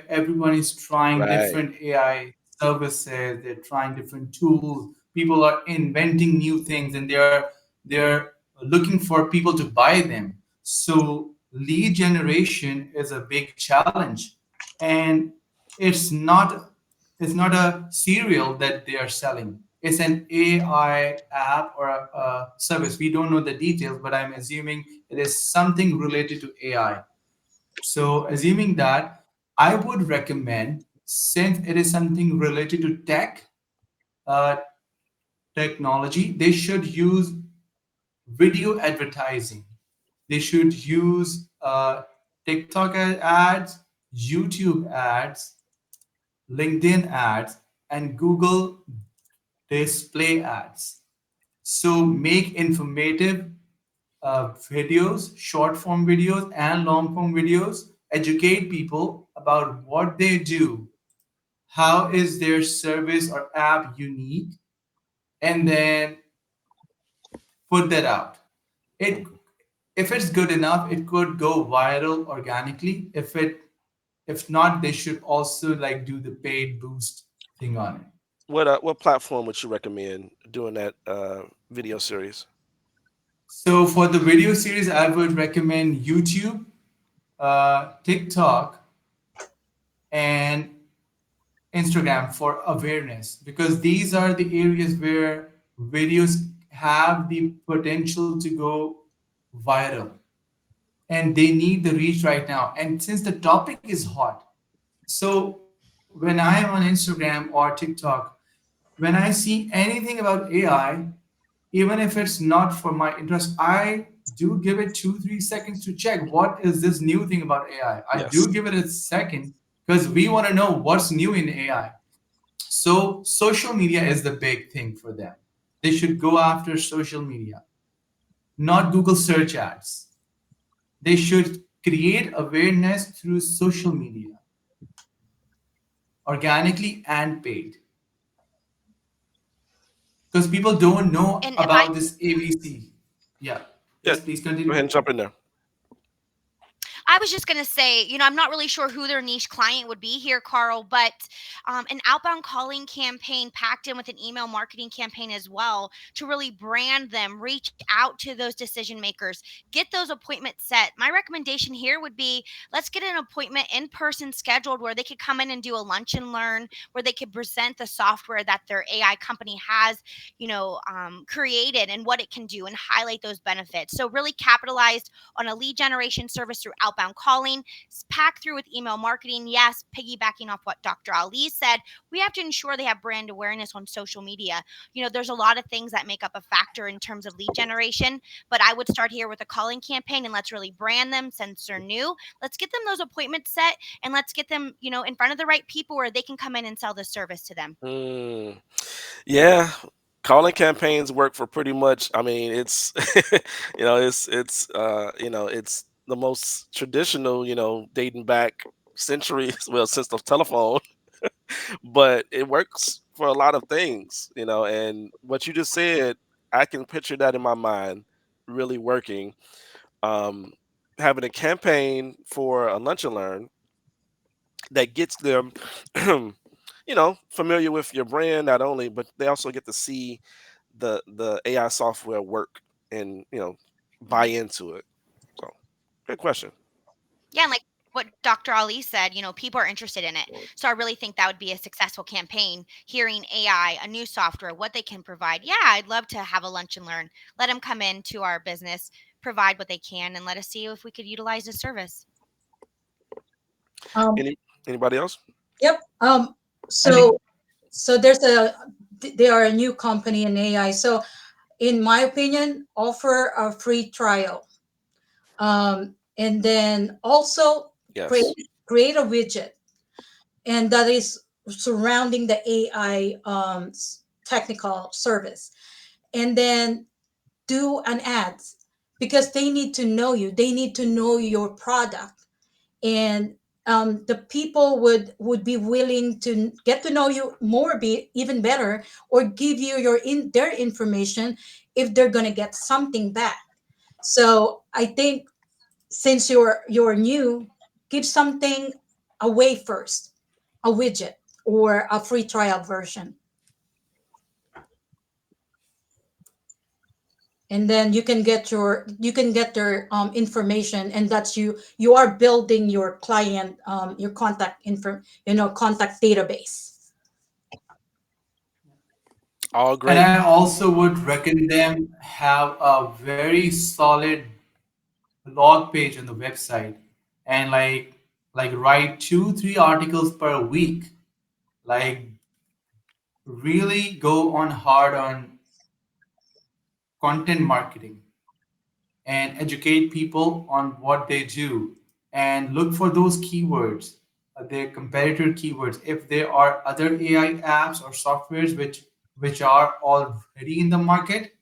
Everyone is trying Right. different AI services. They're trying different tools. People are inventing new things, and they're looking for people to buy them. So lead generation is a big challenge, and it's not it's not a cereal that they are selling. It's an AI app or a service. We don't know the details, but I'm assuming it is something related to AI. So, assuming that, I would recommend, since it is something related to uh, technology, they should use video advertising. They should use TikTok ads, YouTube ads, LinkedIn ads, and Google display ads. So make informative videos, short form videos, and long form videos. Educate people about what they do, how is their service or app unique, and then put that out. It if it's good enough, it could go viral organically. If not, they should also like do the paid boost thing on it. What platform would you recommend doing that video series? So for the video series, I would recommend YouTube, TikTok, and Instagram for awareness, because these are the areas where videos have the potential to go viral, and they need the reach right now. And since the topic is hot, so when I am on Instagram or TikTok, when I see anything about AI, even if it's not for my interest, I do give it 2 3 seconds to check what is this new thing about AI. I Yes. do give it a second because we want to know what's new in AI. So social media is the big thing for them. They should go after social media, not Google search ads. They should create awareness through social media, organically and paid, because people don't know And if I about this ABC. Yeah. Yeah. Yes, please Go ahead continue. and jump in there. I was just going to say, I'm not really sure who their niche client would be here, Carl, but an outbound calling campaign packed in with an email marketing campaign as well to really brand them, reach out to those decision makers, get those appointments set. My recommendation here would be let's get an appointment in person scheduled where they could come in and do a lunch and learn, where they could present the software that their AI company has, created and what it can do and highlight those benefits. So really capitalized on a lead generation service through outbound calling, pack through with email marketing. Yes, piggybacking off what Dr. Ali said, we have to ensure they have brand awareness on social media. There's a lot of things that make up a factor in terms of lead generation, but I would start here with a calling campaign and let's really brand them since they're new. Let's get them those appointments set and let's get them, in front of the right people where they can come in and sell the service to them. Mm, yeah, calling campaigns work for pretty much. I mean, it's it's the most traditional. Dating back centuries, well, since the telephone, but it works for a lot of things. And what you just said, I can picture that in my mind, really working. Um, Having a campaign for a lunch and learn that gets them familiar with your brand not only, but they also get to see the AI software work and buy into it. So good question. Yeah, and like what Dr. Ali said, people are interested in it. So I really think that would be a successful campaign. Hearing AI, a new software, what they can provide. Yeah, I'd love to have a lunch and learn. Let them come into our business, provide what they can, and let us see if we could utilize the service. Um, Anybody else? yep. I think So they are a new company in AI. So in my opinion, offer a free trial. And then also create Yes. create a widget, and that is surrounding the AI technical service, and then do an ads, because they need to know you. They need to know your product, and the people would be willing to get to know you more, be even better, or give you their information if they're gonna get something back. So I think, since you're new, give something away first, a widget or a free trial version, and then you can get their information, and that's you are building your client, your contact database. All and great. I also would recommend them have a very solid blog page on the website and like write 2 3 articles per week. Like really go on hard on content marketing and educate people on what they do and look for those keywords, their competitor keywords. If there are other AI apps or softwares which are already in the market,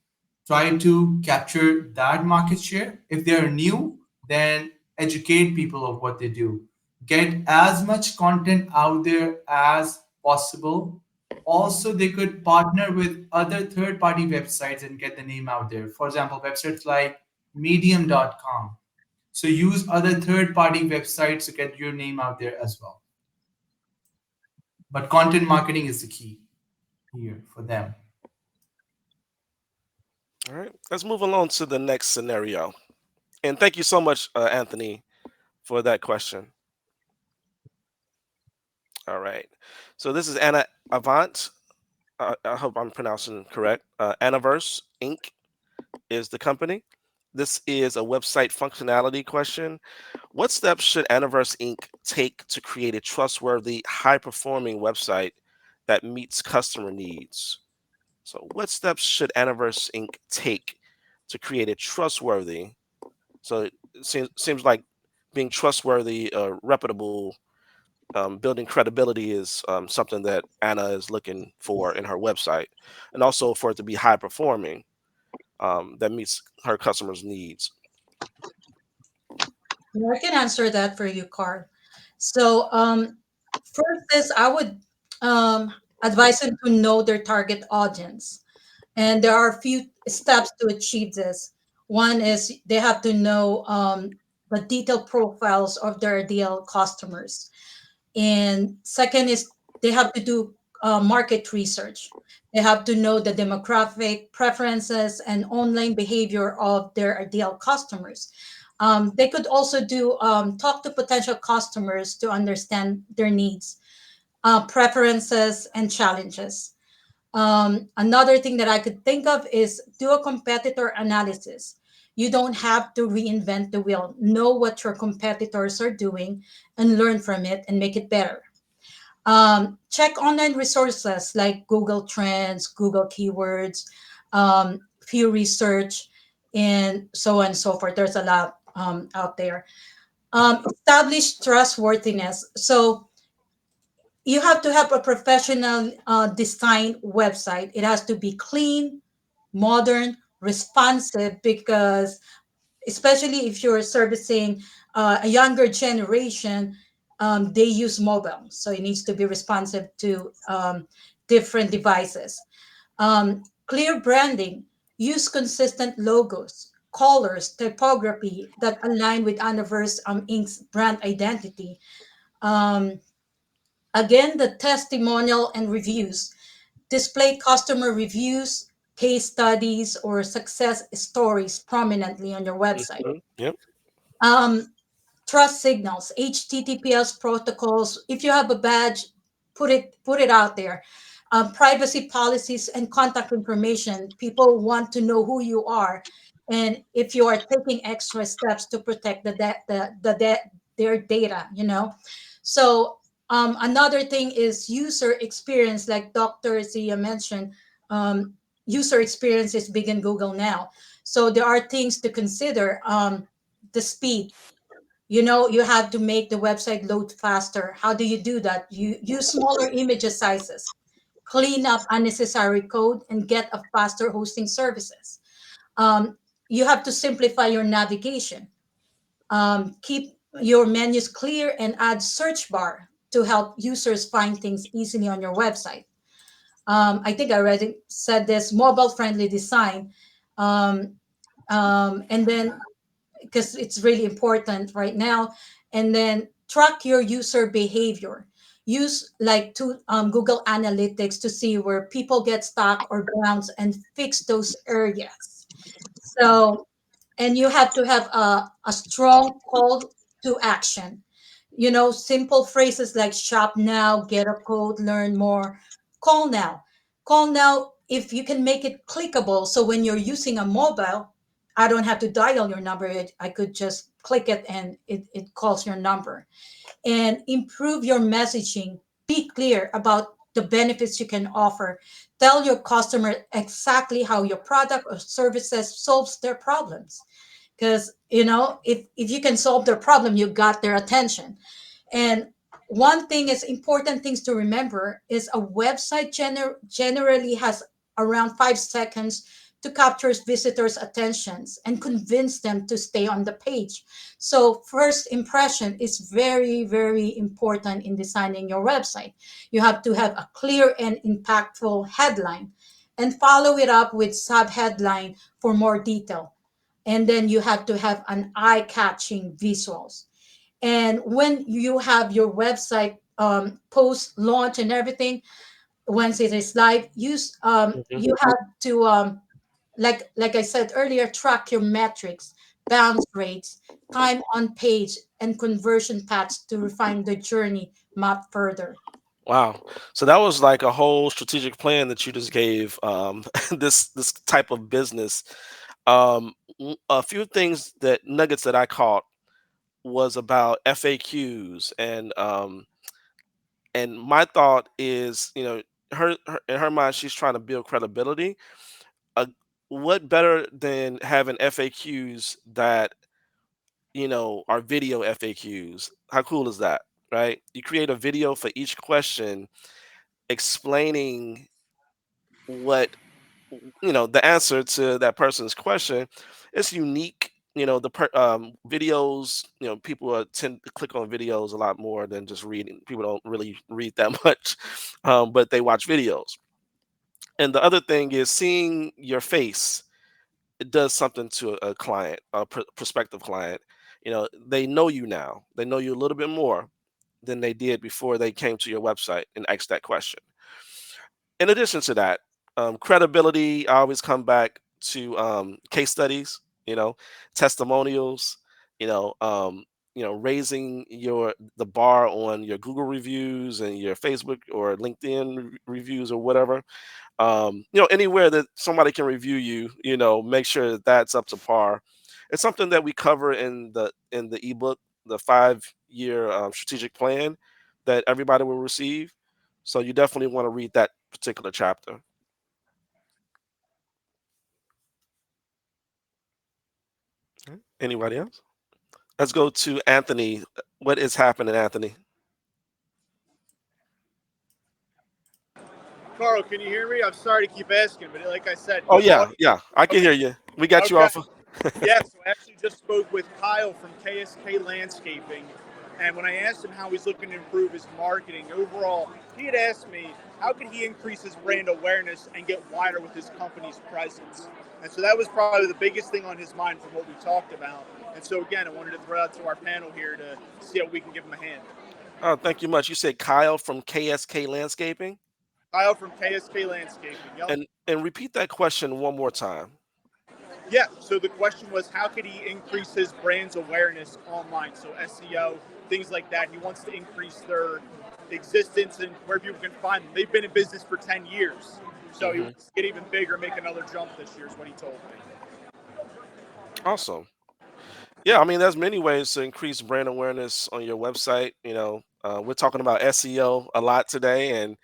try to capture that market share. If they are new, then educate people of what they do. Get as much content out there as possible. Also, they could partner with other third party websites and get the name out there. For example, websites like medium.com. So use other third party websites to get your name out there as well. But content marketing is the key here for them. All right. Let's move along to the next scenario. And thank you so much, Anthony, for that question. All right. So this is Anna Avant. I hope I'm pronouncing it correct. Anaverse Inc. is the company. This is a website functionality question. What steps should Anaverse Inc. take to create a trustworthy, high performing website that meets customer needs? So, what steps should Anaverse Inc. take to create a trustworthy? So, it seems like being trustworthy, reputable, building credibility is something that Anna is looking for in her website, and also for it to be high performing, that meets her customers' needs. Yeah, I can answer that for you, Carl. So, first is I would advise them to know their target audience. And there are a few steps to achieve this. One is they have to know the detailed profiles of their ideal customers. And second is they have to do market research. They have to know the demographic preferences and online behavior of their ideal customers. They could also do talk to potential customers to understand their needs, preferences, and challenges. Another thing that I could think of is do a competitor analysis. You don't have to reinvent the wheel. Know what your competitors are doing and learn from it and make it better. Check online resources like Google Trends, Google Keywords, Pew Research, and so on and so forth. There's a lot out there. Establish trustworthiness. So you have to have a professional design website. It has to be clean, modern, responsive, because especially if you're servicing a younger generation, they use mobile, so it needs to be responsive to different devices. Clear branding, use consistent logos, colors, typography that align with Anaverse Inc.'s brand identity. Um, Again, the testimonial and reviews. Display customer reviews, case studies, or success stories prominently on your website. Yep. Um, Trust signals, HTTPS protocols. If you have a badge, put it out there. Privacy policies and contact information. People want to know who you are, and if you are taking extra steps to protect their data. So another thing is user experience, like Dr. Zia mentioned. Um, User experience is big in Google now, so there are things to consider. The speed, you have to make the website load faster. How do you do that? You use smaller images sizes, clean up unnecessary code, and get a faster hosting services. um, you have to simplify your navigation. Keep your menus clear and add search bar to help users find things easily on your website. I think I already said this: mobile friendly design. um, and then, because it's really important right now. And then track your user behavior. Use like to Google Analytics to see where people get stuck or bounce and fix those areas. So, and you have to have a strong call to action. Simple phrases like shop now, get a code, learn more, call now. Call now, if you can make it clickable. So when you're using a mobile, I don't have to dial your number. I could just click it and it calls your number. And improve your messaging. Be clear about the benefits you can offer. Tell your customer exactly how your product or services solves their problems. Because if you can solve their problem, you got their attention. And one thing is important things to remember is a website generally has around 5 seconds to capture visitors' attentions and convince them to stay on the page. So first impression is very, very important in designing your website. You have to have a clear and impactful headline and follow it up with subheadline for more detail. And then you have to have an eye-catching visuals. And when you have your website post launch and everything, once it is live, Hmm. you have to like I said earlier, track your metrics, bounce rates, time on page, and conversion paths to refine the journey map further. Wow. So that was like a whole strategic plan that you just gave, this type of business. A few things that nuggets that I caught was about FAQs, and my thought is, her in her mind, she's trying to build credibility. Uh, what better than having FAQs that are video FAQs? How cool is that, right? You create a video for each question explaining what the answer to that person's question. It's unique. Videos, people tend to click on videos a lot more than just reading. People don't really read that much, but they watch videos. And the other thing is seeing your face. It does something to a client, a prospective client. They know you now. They know you a little bit more than they did before they came to your website and asked that question. In addition to that, credibility, I always come back to case studies, testimonials, raising the bar on your Google reviews and your Facebook or LinkedIn reviews or whatever. Anywhere that somebody can review you, make sure that that's up to par. It's something that we cover in the ebook, the 5-year strategic plan that everybody will receive. So you definitely want to read that particular chapter. Okay. Anybody else? Let's go to Anthony. What is happening, Anthony? Carl, can you hear me? I'm sorry to keep asking, but like I said, Oh good yeah, audio. yeah, I can Okay, hear you. We got you okay. off. Yeah, so I actually just spoke with Kyle from KSK Landscaping, and when I asked him how he's looking to improve his marketing overall, he had asked me how could he increase his brand awareness and get wider with his company's presence. And so that was probably the biggest thing on his mind from what we talked about. And so again, I wanted to throw out to our panel here to see how we can give him a hand. Oh, thank you much. You said Kyle from KSK Landscaping, Kyle from KSK Landscaping. Yep. and repeat that question one more time. Yeah. So the question was, how could he increase his brand's awareness online? So SEO, things like that. He wants to increase their existence and where people can find them. They've been in business for 10 years. So he Hmm. wants to get even bigger, make another jump this year, is what he told me. Awesome. Yeah, I mean, there's many ways to increase brand awareness on your website. We're talking about SEO a lot today, and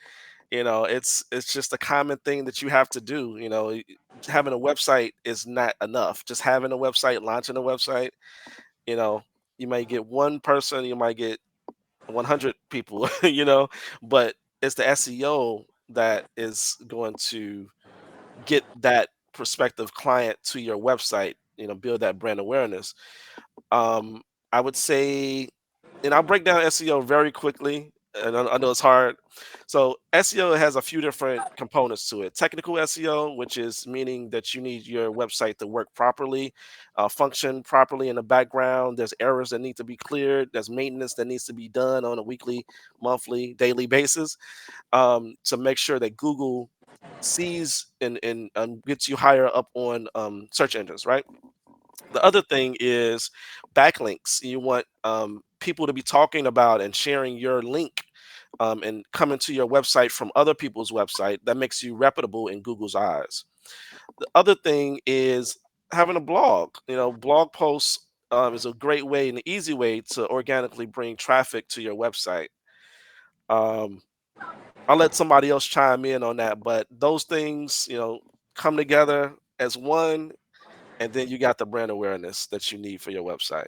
it's just a common thing that you have to do. Having a website is not enough. Just having a website, launching a website, you know, you might get one person, you might get 100 people, but it's the SEO that is going to get that prospective client to your website. Build that brand awareness. um, I would say, and I'll break down SEO very quickly. And I know it's hard. So SEO has a few different components to it. Technical SEO, which is meaning that you need your website to work properly, function properly in the background. There's errors that need to be cleared. There's maintenance that needs to be done on a weekly, monthly, daily basis, to make sure that Google sees and gets you higher up on search engines, right? The other thing is backlinks. You want people to be talking about and sharing your link, and coming to your website from other people's website. That makes you reputable in Google's eyes. The other thing is having a blog. Blog posts is a great way and an easy way to organically bring traffic to your website. Um, I'll let somebody else chime in on that, but those things, come together as one, and then you got the brand awareness that you need for your website.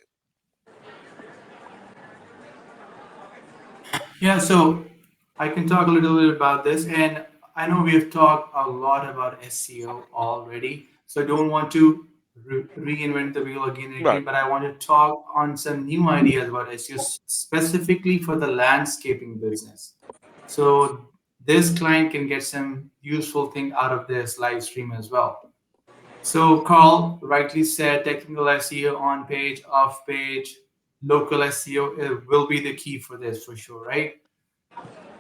Yeah, so I can talk a little bit about this, and I know we have talked a lot about SEO already, so I don't want to reinvent the wheel again and Right. again, but I want to talk on some new ideas about SEO specifically for the landscaping business. So this client can get some useful thing out of this live stream as well. So Carl rightly said technical SEO on page, off page, local SEO will be the key for this for sure, right?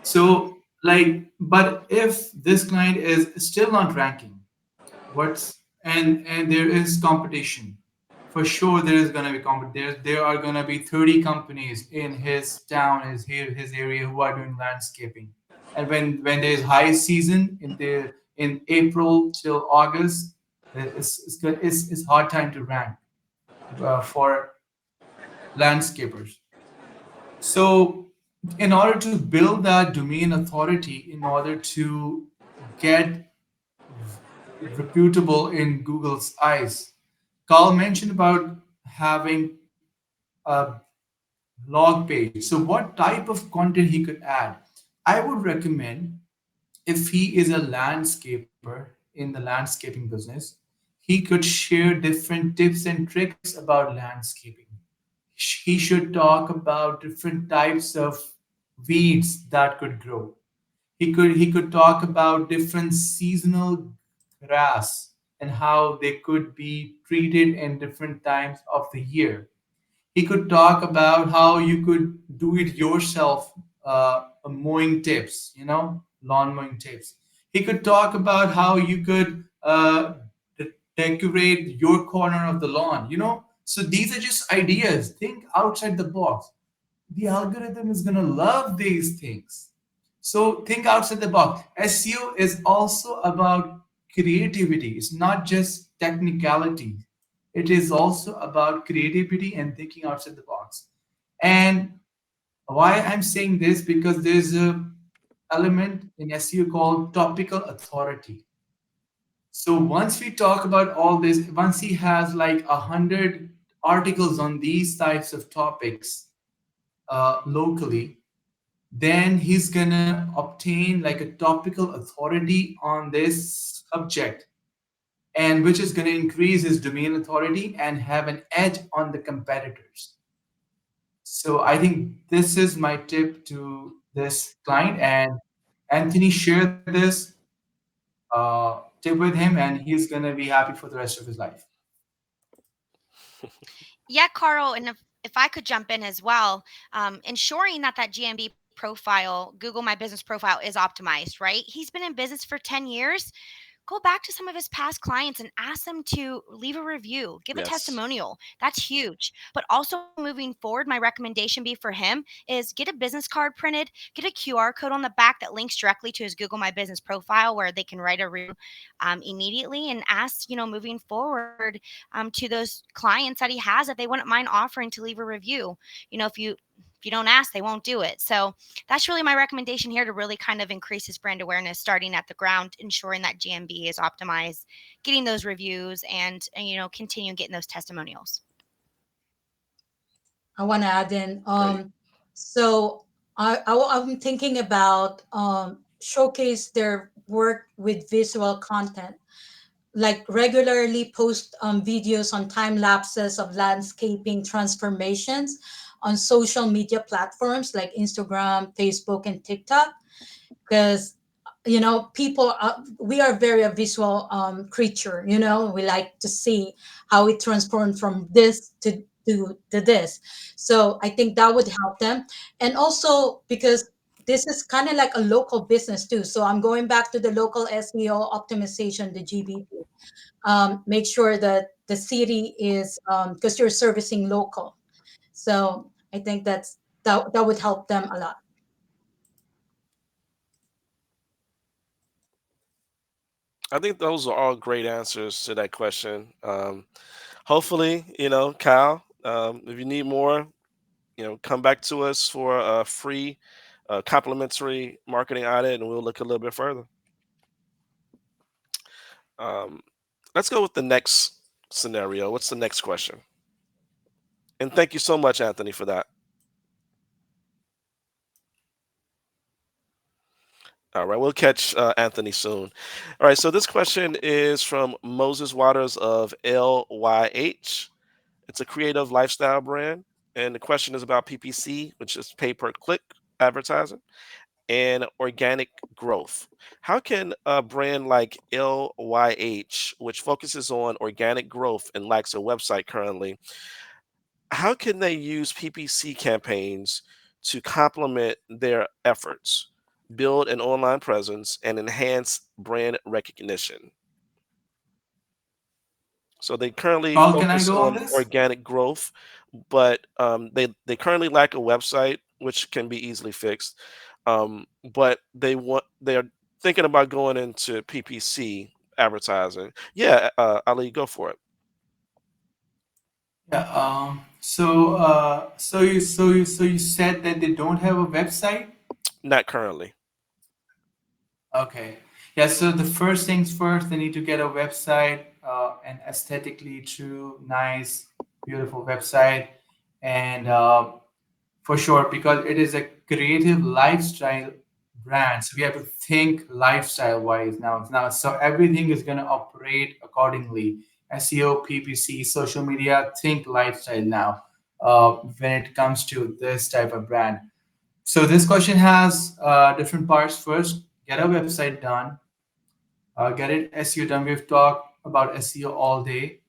So, like, but if this client is still not ranking, what's and there is competition, for sure there is gonna be there are gonna be 30 companies in his town, his area who are doing landscaping. And when there is high season in April till August, it's hard time to rank for landscapers. So in order to build that domain authority, in order to get reputable in Google's eyes. Carl mentioned about having a blog page. So, what type of content he could add? I would recommend, if he is a landscaper in the landscaping business, he could share different tips and tricks about landscaping. He should talk about different types of weeds that could grow. He could talk about different seasonal grass and how they could be treated in different times of the year. He could talk about how you could do it yourself, mowing tips, lawn mowing tips. He could talk about how you could decorate your corner of the lawn. So these are just ideas. Think outside the box. The algorithm is going to love these things. So think outside the box. SEO is also about creativity. It's not just technicality. It is also about creativity and thinking outside the box. And why I'm saying this, because there's a element in SEO called topical authority. So once we talk about all this, once he has like 100 articles on these types of topics locally, then he's gonna obtain like a topical authority on this subject, and which is gonna increase his domain authority and have an edge on the competitors. So I think this is my tip to this client, and Anthony share this tip with him, and he's gonna be happy for the rest of his life. Yeah, Carl, and if I could jump in as well, ensuring that that GMB profile, Google My Business profile, is optimized, right? He's been in business for 10 years. Go back to some of his past clients and ask them to leave a review, give a Yes. testimonial. That's huge. But also moving forward, my recommendation be for him is get a business card printed, get a QR code on the back that links directly to his Google My Business profile where they can write a review immediately, and ask, moving forward, to those clients that he has, if they wouldn't mind offering to leave a review. If you don't ask, they won't do it. So that's really my recommendation here, to really kind of increase his brand awareness, starting at the ground, ensuring that GMB is optimized, getting those reviews, and continue getting those testimonials. I want to add in. Great. So I'm thinking about showcase their work with visual content, like regularly post videos on time lapses of landscaping transformations on social media platforms like Instagram, Facebook, and TikTok, because people we are very a visual creature. We like to see how it transformed from this to this. So I think that would help them. And also because this is kind of like a local business too, so I'm going back to the local SEO optimization, the GBP. Make sure that the city is, because you're servicing local. So I think that would help them a lot. I think those are all great answers to that question. Hopefully, Kyle, if you need more, come back to us for a free, complimentary marketing audit, and we'll look a little bit further. Um, let's go with the next scenario. What's the next question? And thank you so much, Anthony, for that. All right, we'll catch Anthony soon. All right, so this question is from Moses Waters of LYH. It's a creative lifestyle brand. And the question is about PPC, which is pay per click advertising, and organic growth. How can a brand like LYH, which focuses on organic growth and lacks a website currently, how can they use PPC campaigns to complement their efforts, build an online presence, and enhance brand recognition? So they currently Carl, can I focus go on on this? organic growth, but they currently lack a website, which can be easily fixed. But they're thinking about going into PPC advertising. Yeah, Ali, go for it. Yeah. So you said that they don't have a website. Not currently. Okay. Yeah, so the first things first, they need to get a website, an aesthetically true, nice, beautiful website. And for sure, because it is a creative lifestyle brand. So we have to think lifestyle wise now. So everything is going to operate accordingly. SEO, PPC, social media, think lifestyle now when it comes to this type of brand. So this question has different parts. First, get a website done, get it SEO done. We've talked about SEO all day.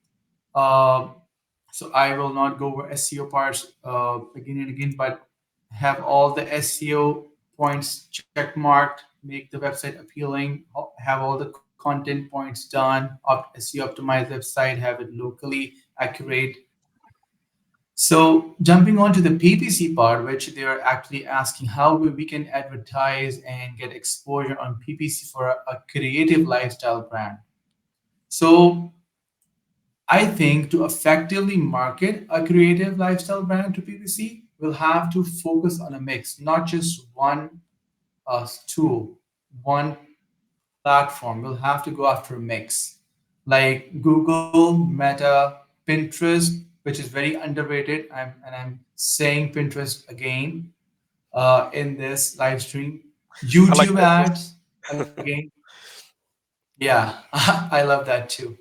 Uh, so I will not go over SEO parts again and again, but have all the SEO points check marked, make the website appealing, have all the content points done, SEO optimized website, have it locally accurate. So jumping on to the PPC part, which they are actually asking how we can advertise and get exposure on PPC for a creative lifestyle brand. So I think to effectively market a creative lifestyle brand to PPC, we'll have to focus on a mix, not just one tool, one platform. We'll have to go after a mix like Google, Meta, Pinterest, which is very underrated. I'm saying Pinterest again in this live stream. I like YouTube Pinterest. ads again. Yeah, I love that too.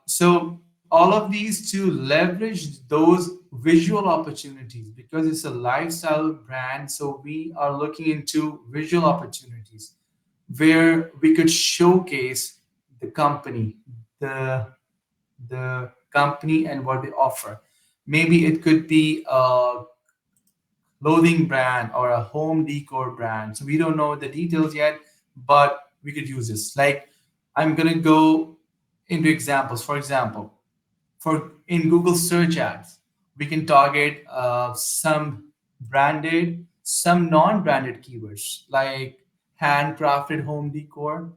So all of these to leverage those visual opportunities because it's a lifestyle brand. So we are looking into visual opportunities where we could showcase the company, the company and what they offer. Maybe it could be a clothing brand or a home decor brand. So we don't know the details yet, but we could use this. Like I'm gonna go into examples. For example, for in Google search ads, we can target some branded, some non-branded keywords like handcrafted home decor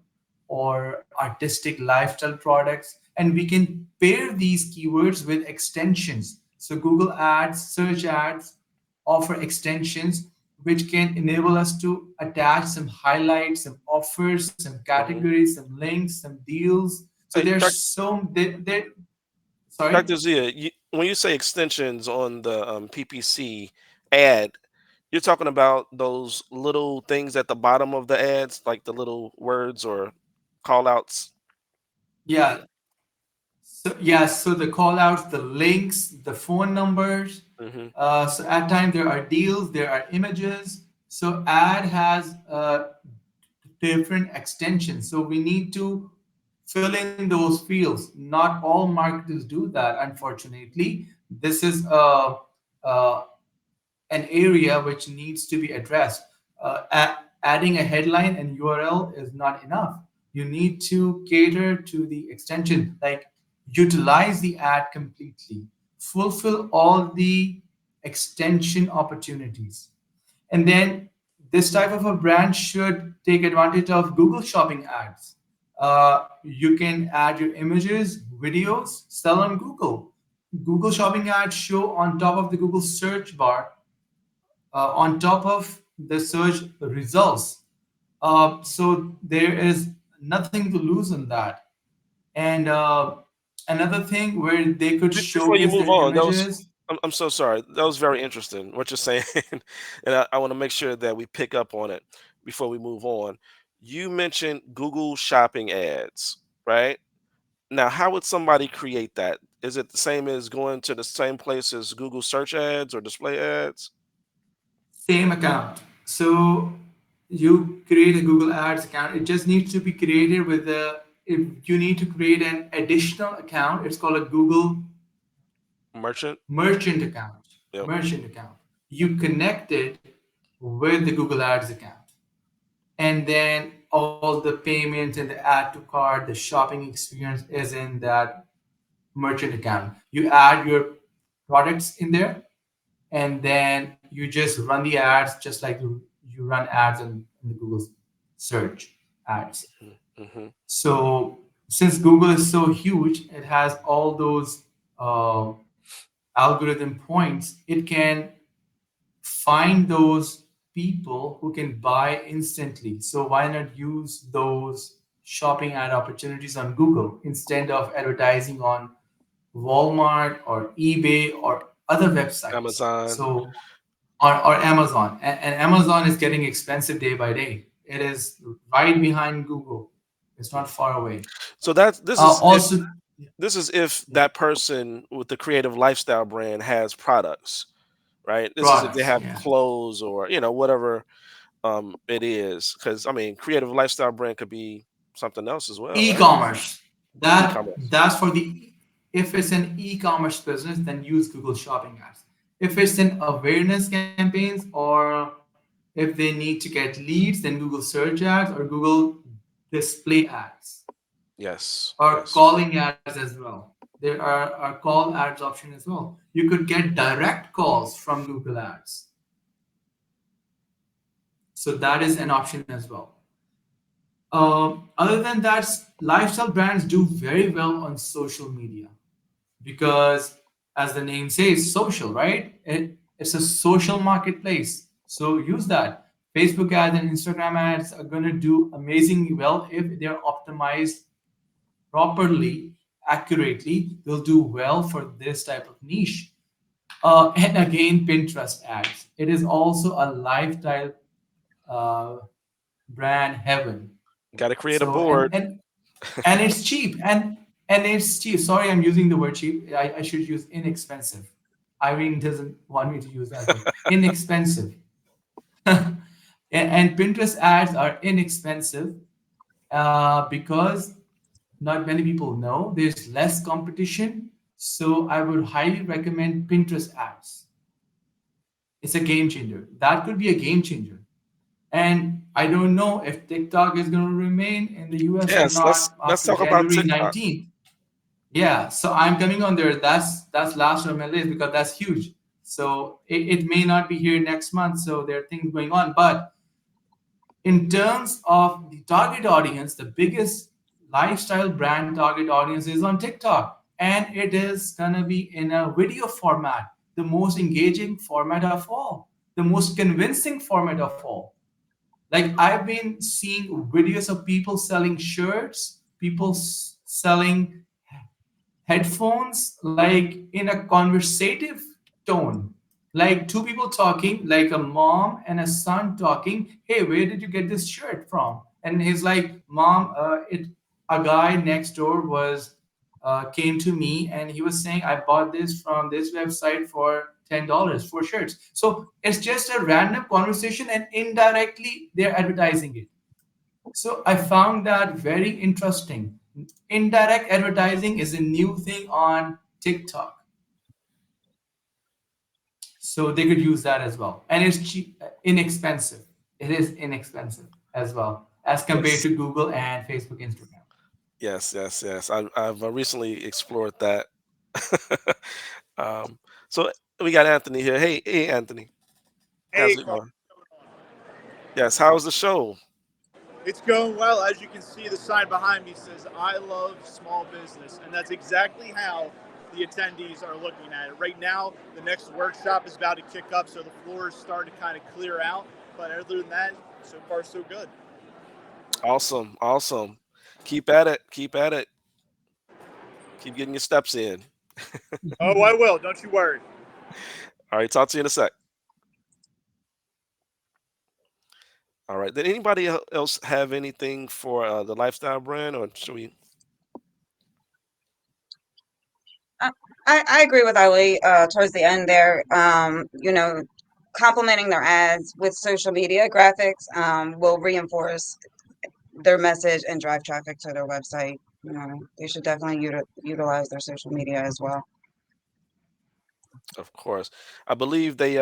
or artistic lifestyle products, and we can pair these keywords with extensions. So Google Ads, search ads offer extensions which can enable us to attach some highlights, some offers, some Hmm. categories, some links, some deals. So Hey, there's so they sorry. Dr. Zia, when you say extensions on the PPC ad, you're talking about those little things at the bottom of the ads, like the little words or call outs. Yeah. So the call outs, the links, the phone numbers. Hmm. So at times there are deals, there are images. So ad has different extensions. So we need to fill in those fields. Not all marketers do that, unfortunately. This is uh, an area which needs to be addressed. Adding a headline and URL is not enough. You need to cater to the extension, like utilize the ad completely, fulfill all the extension opportunities. And then this type of a brand should take advantage of Google Shopping ads. You can add your images, videos, sell on Google. Google Shopping ads show on top of the Google search bar on top of the search results. So there is nothing to lose in that. And another thing where they could Before you showcase move their on, images. I'm so sorry. That was very interesting what you're saying, and I want to make sure that we pick up on it before we move on. You mentioned Google Shopping ads, right? Now, how would somebody create that? Is it the same as going to the same place as Google search ads or display ads? Same account. So you create a Google Ads account. It just needs to be created with a. If you need to create an additional account, it's called a Google Merchant? Merchant account. Yep. Merchant account. You connect it with the Google Ads account, and then all the payments and the add to cart, the shopping experience is in that merchant account. You add your products in there, and then you just run the ads just like you run ads in the Google search ads. Hmm. So since Google is so huge, it has all those uh, algorithm points, it can find those people who can buy instantly. So why not use those shopping ad opportunities on Google instead of advertising on Walmart or eBay or other websites? Amazon. So or Amazon. And Amazon is getting expensive day by day. It is right behind Google. It's not far away. So that's Also, this is if yeah, that person with the creative lifestyle brand has products, right? This is if they products. have Yeah, clothes or whatever it is. Because I mean, creative lifestyle brand could be something else as well, right? e-commerce. E-commerce. That's for the if it's an e-commerce business, then use Google Shopping ads. If it's an awareness campaigns or if they need to get leads, then Google search ads or Google display ads Yes, or yes. calling ads as well. There are call ads option as well. You could get direct calls from Google ads. So that is an option as well. Other than that, lifestyle brands do very well on social media because, as the name says, social, right? It's a social marketplace. So use that. Facebook ads and Instagram ads are going to do amazingly well if they're optimized properly, accurately. They'll do well for this type of niche. And again, Pinterest ads. It is also a lifestyle uh, brand heaven. Got to create a So board. and it's cheap and it's cheap. Sorry, I'm using the word cheap. I should use inexpensive. Irene doesn't want me to use that word. Inexpensive. And Pinterest ads are inexpensive because not many people know there's less competition. So I would highly recommend Pinterest ads. It's a game changer. That could be a game changer. And I don't know if TikTok is going to remain in the US or Yes, let's not let's after talk about January TikTok. 19th. Yeah, so I'm coming on there. That's last on my list because that's huge. So it may not be here next month. So there are things going on. But in terms of the target audience, the biggest lifestyle brand target audience is on TikTok. And it is gonna be in a video format, the most engaging format of all, the most convincing format of all. Like I've been seeing videos of people selling shirts, people selling headphones like in a conversative tone, like two people talking, like a mom and a son talking. Hey, where did you get this shirt from? And he's like, mom, it a guy next door was came to me and he was saying I bought this from this website for $10 for shirts. So it's just a random conversation and indirectly they're advertising it. So I found that very interesting. Indirect advertising is a new thing on TikTok. So they could use that as well. And it's cheap, inexpensive. It is inexpensive as well as compared Yes, to Google and Facebook, Instagram. yes, yes, yes. I've recently explored that. um, so we got Anthony here. Hey, Anthony, how's Hey, it Carl, going? what's going on? Yes, how's the show? It's going well. As you can see, the sign behind me says, I love small business. And that's exactly how the attendees are looking at it. Right now, the next workshop is about to kick up, so the floor is starting to kind of clear out. But other than that, so far, so good. Awesome, awesome. Keep at it. Keep at it. Keep getting your steps in. Oh, I will. Don't you worry. All right, talk to you in a sec. All right. Did anybody else have anything for the lifestyle brand, or should we? Uh, I agree with Ali towards the end there. Complementing their ads with social media graphics will reinforce their message and drive traffic to their website. They should definitely utilize their social media as well. Of course, I believe they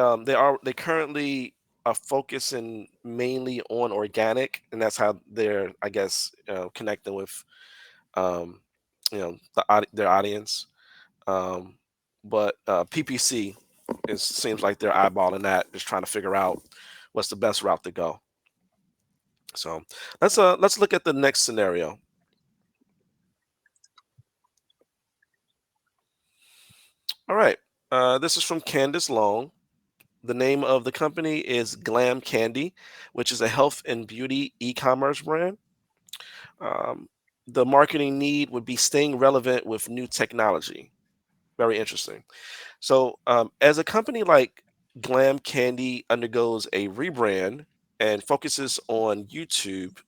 currently are focusing mainly on organic, and that's how they're, I guess, connecting with um, their audience. Um, but PPC, it seems like they're eyeballing that, just trying to figure out what's the best route to go. So let's look at the next scenario. All right. This is from Candace Long. The name of the company is Glam Candy, which is a health and beauty e-commerce brand. Um, the marketing need would be staying relevant with new technology. Very interesting. So, as a company like Glam Candy undergoes a rebrand and focuses on YouTube,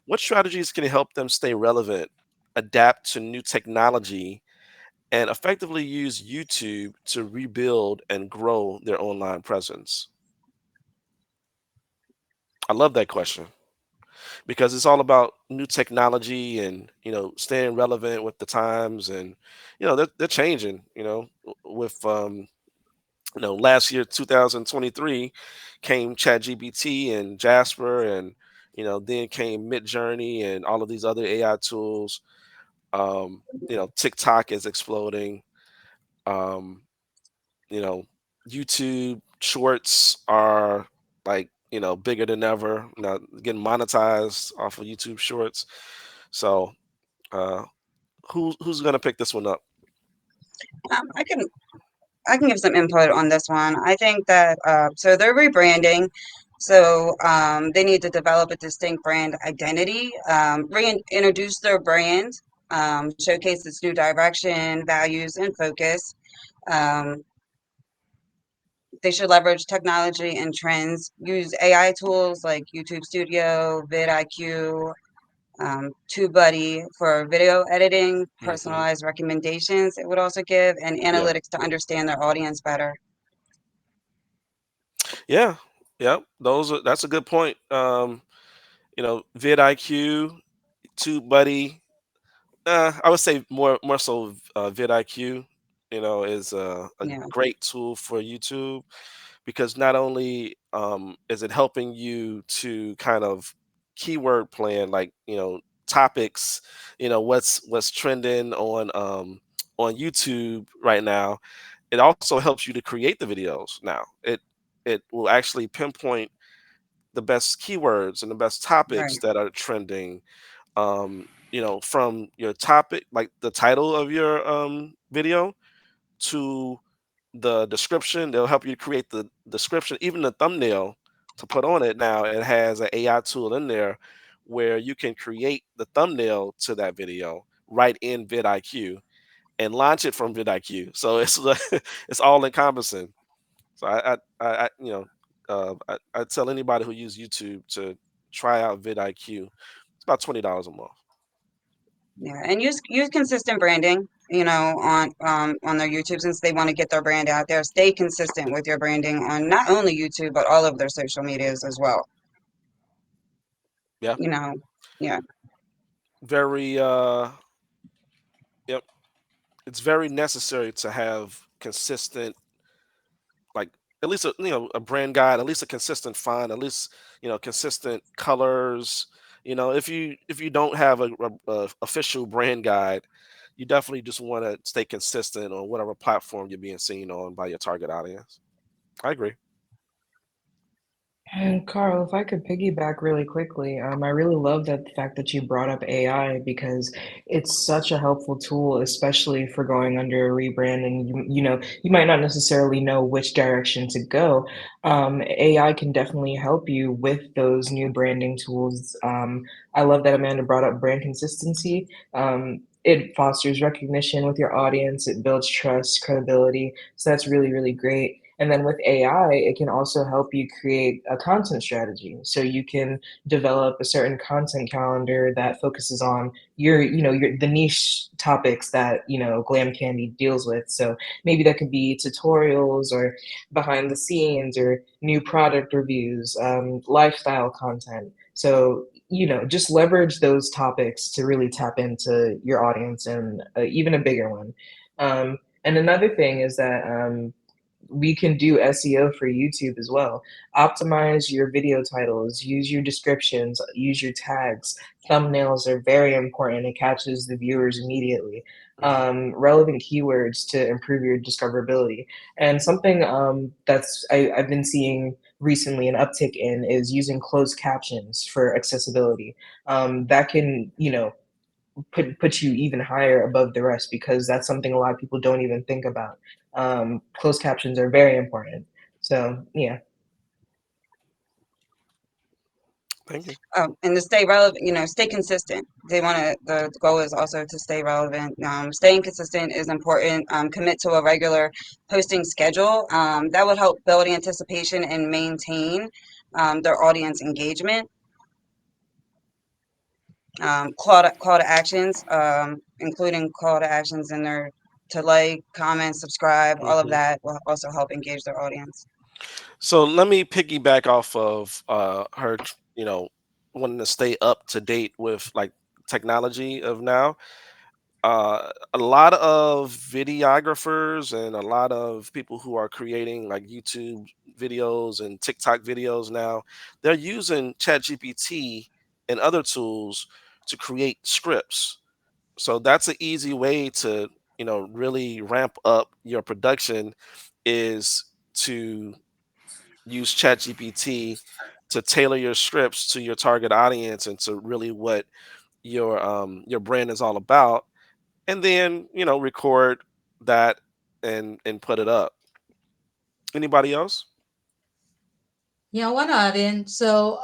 what strategies can help them stay relevant, adapt to new technology, and effectively use YouTube to rebuild and grow their online presence? I love that question because it's all about new technology and staying relevant with the times, and they're changing. With last year 2023 came ChatGPT and Jasper, and then came Midjourney and all of these other AI tools. TikTok is exploding. Um, you know, YouTube shorts are like, bigger than ever, getting monetized off of YouTube shorts. So, uh, who's gonna pick this one up? I can give some input on this one. I think that so they're rebranding, so they need to develop a distinct brand identity, reintroduce their brand, showcase its new direction, values, and focus. Um, they should leverage technology and trends, use AI tools like YouTube Studio, vidIQ, TubeBuddy for video editing, Hmm. personalized recommendations. It would also give and Yeah, analytics to understand their audience better. yeah, yeah. That's a good point. vidIQ, TubeBuddy. I would say more so vidIQ. Is a Yeah, great tool for YouTube because not only is it helping you to kind of keyword plan, like topics, what's trending on YouTube right now. It also helps you to create the videos now. It will actually pinpoint the best keywords and the best topics right. that are trending, from your topic, like the title of your video, to the description. They'll help you create the description, even the thumbnail to put on it. Now it has an AI tool in there where you can create the thumbnail to that video right in vidIQ and launch it from vidIQ. So it's it's all encompassing. So I tell anybody who use YouTube to try out vidIQ. It's about $20 a month. Yeah, and use consistent branding, on their YouTube since they want to get their brand out there. Stay consistent with your branding on not only YouTube but all of their social medias as well. Yeah, You know, yeah, very. Yep, it's very necessary to have consistent, like at least a brand guide, at least a consistent font, at least consistent colors. If you don't have a official brand guide, you definitely just want to stay consistent on whatever platform you're being seen on by your target audience. I agree. And Carl, if I could piggyback really quickly, I really love that the fact that you brought up AI because it's such a helpful tool, especially for going under a rebrand. And you might not necessarily know which direction to go. AI can definitely help you with those new branding tools. I love that Amanda brought up brand consistency. It fosters recognition with your audience. It builds trust, credibility. So that's really, really great. And then with AI, it can also help you create a content strategy. So you can develop a certain content calendar that focuses on the niche topics that, Glam Candy deals with. So maybe that could be tutorials or behind the scenes or new product reviews, lifestyle content. So, just leverage those topics to really tap into your audience and even a bigger one. And another thing is that we can do SEO for YouTube as well. Optimize your video titles, use your descriptions, use your tags. Thumbnails are very important. It catches the viewers immediately. Hmm. Relevant keywords to improve your discoverability. And something I've been seeing recently an uptick in is using closed captions for accessibility. That can, put you even higher above the rest because that's something a lot of people don't even think about. closed captions are very important. So yeah. Thank you. And to stay relevant, stay consistent. They want to. The goal is also to stay relevant. Staying consistent is important. Commit to a regular posting schedule. That would help build anticipation and maintain their audience engagement. Call to actions, including call to actions in their to like, comment, subscribe. All of Mhm. that will also help engage their audience. So let me piggyback off of her, wanting to stay up to date with like technology of now. A lot of videographers and a lot of people who are creating like YouTube videos and TikTok videos now, they're using ChatGPT and other tools to create scripts. So that's an easy way to, really ramp up your production is to use ChatGPT to tailor your scripts to your target audience and to really what your brand is all about, and then record that and put it up. Anybody else? Yeah, I want to add in. So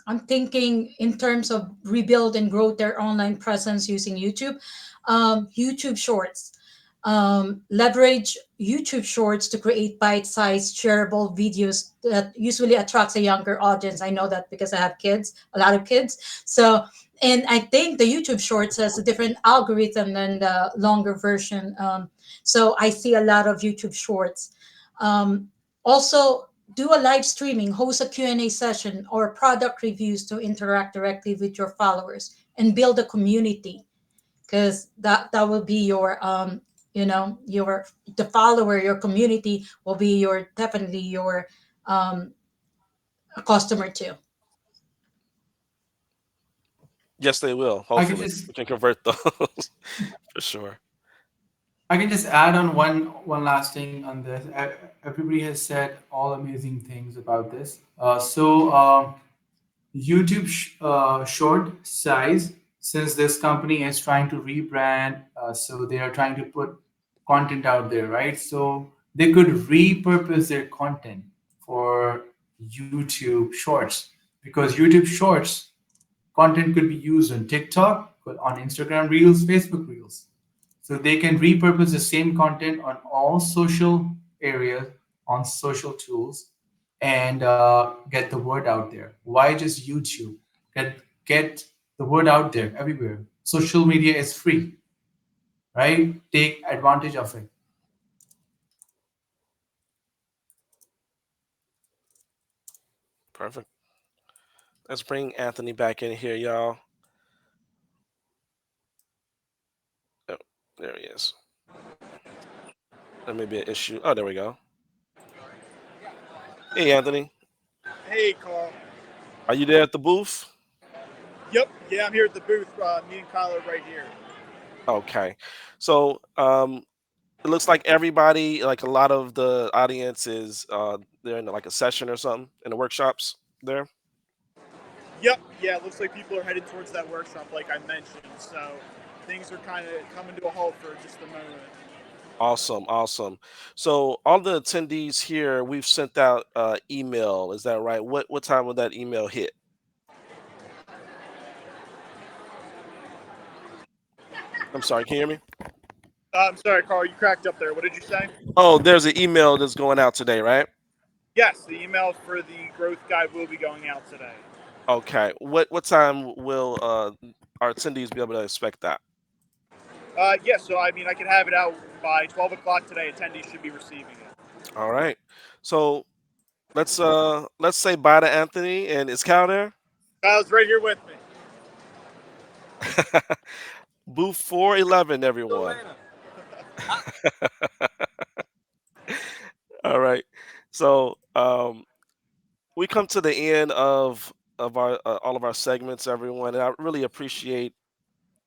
I'm thinking in terms of rebuild and grow their online presence using YouTube. YouTube Shorts. Leverage YouTube Shorts to create bite-sized, shareable videos that usually attracts a younger audience. I know that because I have kids, a lot of kids. So, and I think the YouTube Shorts has a different algorithm than the longer version. So I see a lot of YouTube Shorts. Also, do a live streaming, host a Q&A session or product reviews to interact directly with your followers and build a community, because that will be your your the follower, your community will be your definitely your um customer too. Yes, they will. I can Hopefully, just we can convert those for sure. I can just add on one last thing on this. Everybody has said all amazing things about this. YouTube short size, since this company is trying to rebrand, so they are trying to put content out there, right? So they could repurpose their content for YouTube Shorts, because YouTube Shorts content could be used on TikTok, on Instagram Reels, Facebook Reels. So they can repurpose the same content on all social areas, on social tools, and get the word out there. Why just YouTube? Get the word out there everywhere. Social media is free, right? Take advantage of it. Perfect. Let's bring Anthony back in here, y'all. Oh, there he is. There may be an issue. Oh, there we go. Hey, Anthony, Hey, Carl. are you there at the booth? Yep. Yeah, I'm here at the booth. Me and Kyle are right here. Okay. So, it looks like everybody, like a lot of the audience is they're in like a session or something in the workshops there. Yep. Yeah, it looks like people are headed towards that workshop, like I mentioned. So things are kind of coming to a halt for just a moment. Awesome, awesome. So all the attendees here, we've sent out email. Is that right? What time will that email hit? I'm sorry, can you hear me? I'm sorry, Carl. You cracked up there. What did you say? Oh, there's an email that's going out today, right? Yes, the email for the growth guide will be going out today. Okay. What time will our attendees be able to expect that? Yeah, so I mean, I can have it out by 12 o'clock today. Attendees should be receiving it. All right. So let's say bye to Anthony, and is Cal there? Kyle's right here with me. Booth 411, everyone. All right. So we come to the end of our all of our segments, everyone, and I really appreciate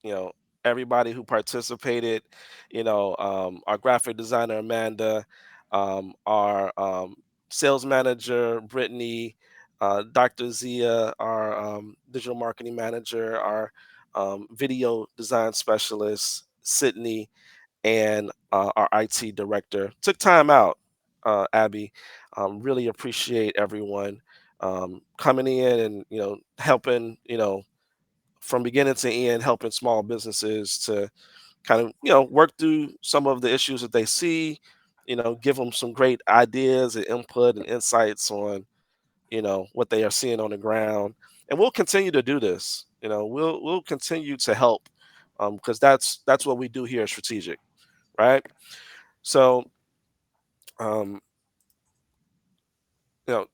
you know everybody who participated. Our graphic designer Amanda, our sales manager Brittany, Dr. Zia, our digital marketing manager, our video design specialist Sydney, and our IT director took time out. Abby, really appreciate everyone coming in and helping from beginning to end, helping small businesses to kind of work through some of the issues that they see, give them some great ideas and input and insights on what they are seeing on the ground. And we'll continue to do this. We'll continue to help, because that's what we do here at Strategic, right? So um, you know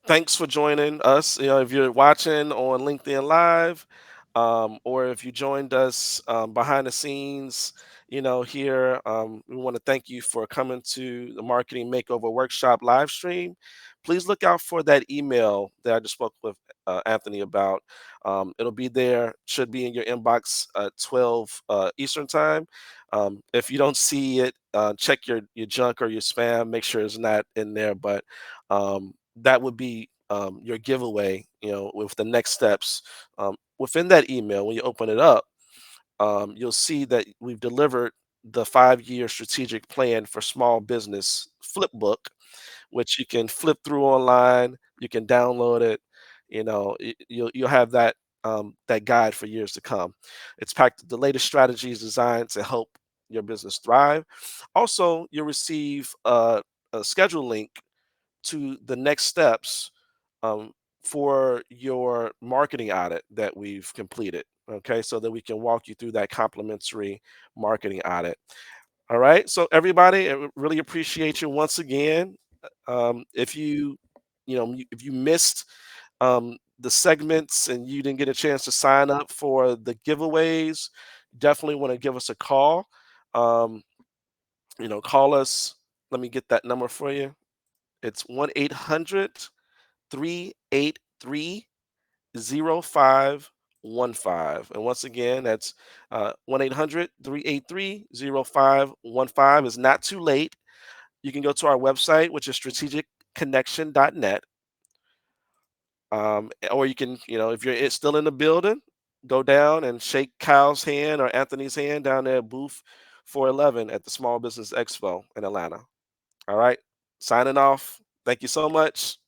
thanks for joining us. If you're watching on LinkedIn Live, or if you joined us behind the scenes, here, we want to thank you for coming to the Marketing Makeover Workshop live stream. Please look out for that email that I just spoke with Anthony about. It'll be there, should be in your inbox at 12 Eastern time. If you don't see it, check your junk or your spam, make sure it's not in there. But that would be your giveaway, with the next steps. Within that email, when you open it up, you'll see that we've delivered the 5-year strategic plan for small business flip book, which you can flip through online. You can download it. You'll have that guide for years to come. It's packed with the latest strategies designed to help your business thrive. Also, you'll receive a schedule link to the next steps um, for your marketing audit that we've completed. Okay, so that we can walk you through that complimentary marketing audit. All right, so everybody, I really appreciate you once again. If if you missed the segments and you didn't get a chance to sign up for the giveaways, definitely want to give us a call. Um, call us. Let me get that number for you. It's 1-800-383-0515. And once again, that's 1-800-383-0515. It's not too late. You can go to our website, which is strategicconnection.net. Or you can, if you're still in the building, go down and shake Kyle's hand or Anthony's hand down there at booth 411 at the Small Business Expo in Atlanta. All right. Signing off. Thank you so much.